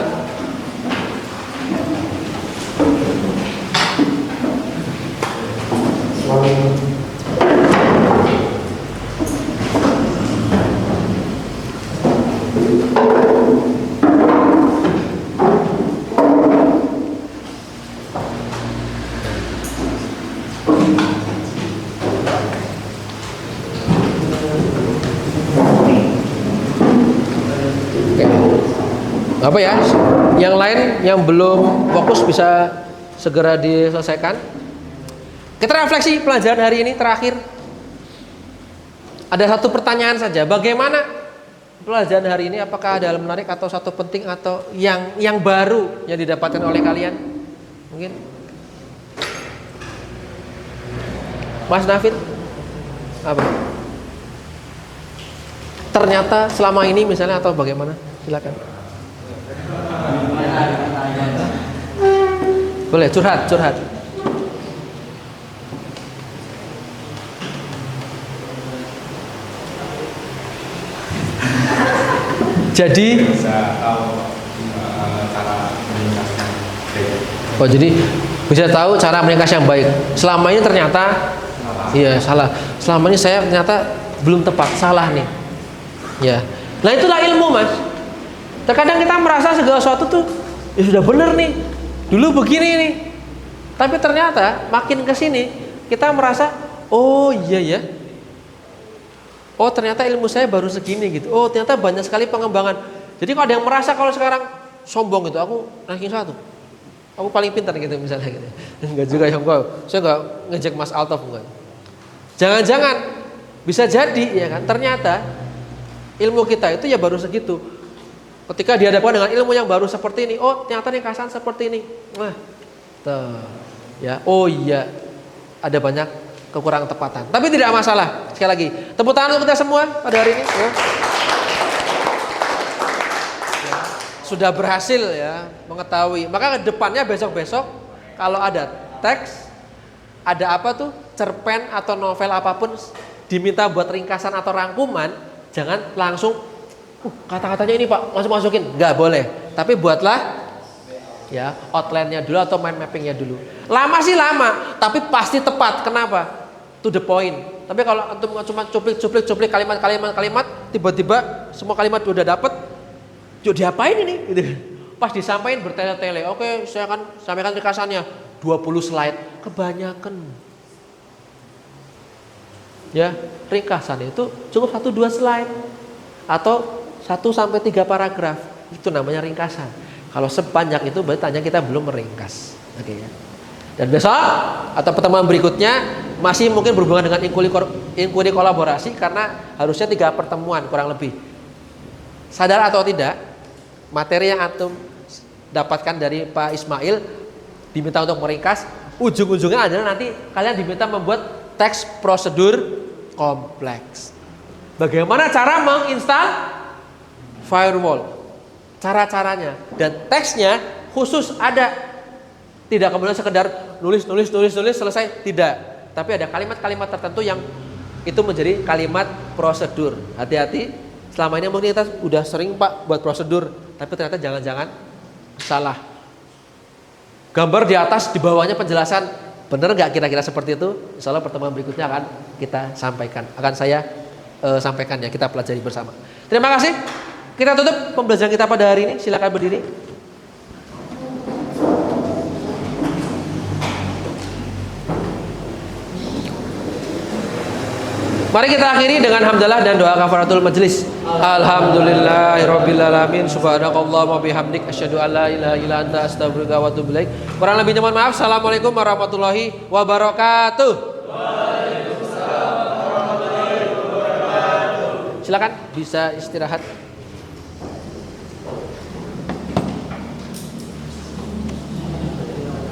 Apa ya? Yang lain yang belum fokus bisa segera diselesaikan. Kita refleksi pelajaran hari ini terakhir. Ada satu pertanyaan saja. Bagaimana pelajaran hari ini? Apakah ada hal menarik atau satu penting atau yang baru yang didapatkan oleh kalian? Mungkin Mas David, apa? Ternyata selama ini misalnya atau bagaimana? Silakan. Boleh curhat. Jadi oh jadi bisa tahu cara meringkas yang baik. Selama ini ternyata iya salah. Selama ini saya ternyata belum tepat, salah nih. Ya. Nah itulah ilmu, Mas. Terkadang kita merasa segala sesuatu tuh ya sudah benar nih. Dulu begini nih. Tapi ternyata makin ke sini kita merasa oh iya ya. Oh ternyata ilmu saya baru segini gitu. Oh ternyata banyak sekali pengembangan. Jadi kalau ada yang merasa kalau sekarang sombong gitu, aku ranking 1, aku paling pintar gitu misalnya gitu. Enggak juga yang saya enggak ngejek Mas Altaf enggak. Jangan-jangan bisa jadi ya kan. Ternyata ilmu kita itu ya baru segitu. Ketika dihadapkan dengan ilmu yang baru seperti ini, oh ternyata ringkasan seperti ini. Wah, tuh, ya. Oh iya, ada banyak kekurangan tepatan. Tapi tidak masalah. Sekali lagi, tepuk tangan untuk kita semua pada hari ini. Ya. Sudah berhasil ya mengetahui. Maka depannya besok-besok kalau ada teks, ada apa tuh cerpen atau novel apapun diminta buat ringkasan atau rangkuman, jangan langsung kata-katanya ini Pak langsung masukin. Nggak boleh. Tapi buatlah ya outline-nya dulu atau mind mapping-nya dulu. Lama sih lama, tapi pasti tepat. Kenapa? To the point. Tapi kalau antum cuma cuplik kalimat, tiba-tiba semua kalimat udah dapet, yuk diapain ini? Gitu. Pas disampaikan bertele-tele, oke saya akan sampaikan ringkasannya 20 slide, kebanyakan. Ya, ringkasan itu cukup 1-2 slide atau 1-3 paragraf. Itu namanya ringkasan. Kalau sebanyak itu berarti tanya kita belum meringkas. Oke ya. Dan besok atau pertemuan berikutnya masih mungkin berhubungan dengan inquiry kolaborasi karena harusnya 3 pertemuan kurang lebih. Sadar atau tidak, materi yang antum dapatkan dari Pak Ismail diminta untuk meringkas, ujung-ujungnya adalah nanti kalian diminta membuat teks prosedur kompleks. Bagaimana cara menginstal firewall? Cara-caranya dan teksnya khusus ada. Tidak kemudian sekedar nulis selesai, tidak. Tapi ada kalimat-kalimat tertentu yang itu menjadi kalimat prosedur. Hati-hati, selama ini mungkin kita udah sering Pak buat prosedur, tapi ternyata jangan-jangan salah. Gambar di atas, di bawahnya penjelasan, benar nggak kira-kira seperti itu? Insya Allah pertemuan berikutnya akan kita sampaikan, akan saya sampaikan ya, kita pelajari bersama. Terima kasih. Kita tutup pembelajaran kita pada hari ini. Silakan berdiri. Mari kita akhiri dengan hamdalah dan doa kafaratul majlis. Alhamdulillahirabbil alamin. Subhanakallahumma bihamdik asyhadu an la ilaha illa anta astaghfiruka wa atubu ilaik. Kurang lebihnya mohon maaf. Assalamualaikum warahmatullahi wabarakatuh. Waalaikumsalam warahmatullahi wabarakatuh. Silakan bisa istirahat.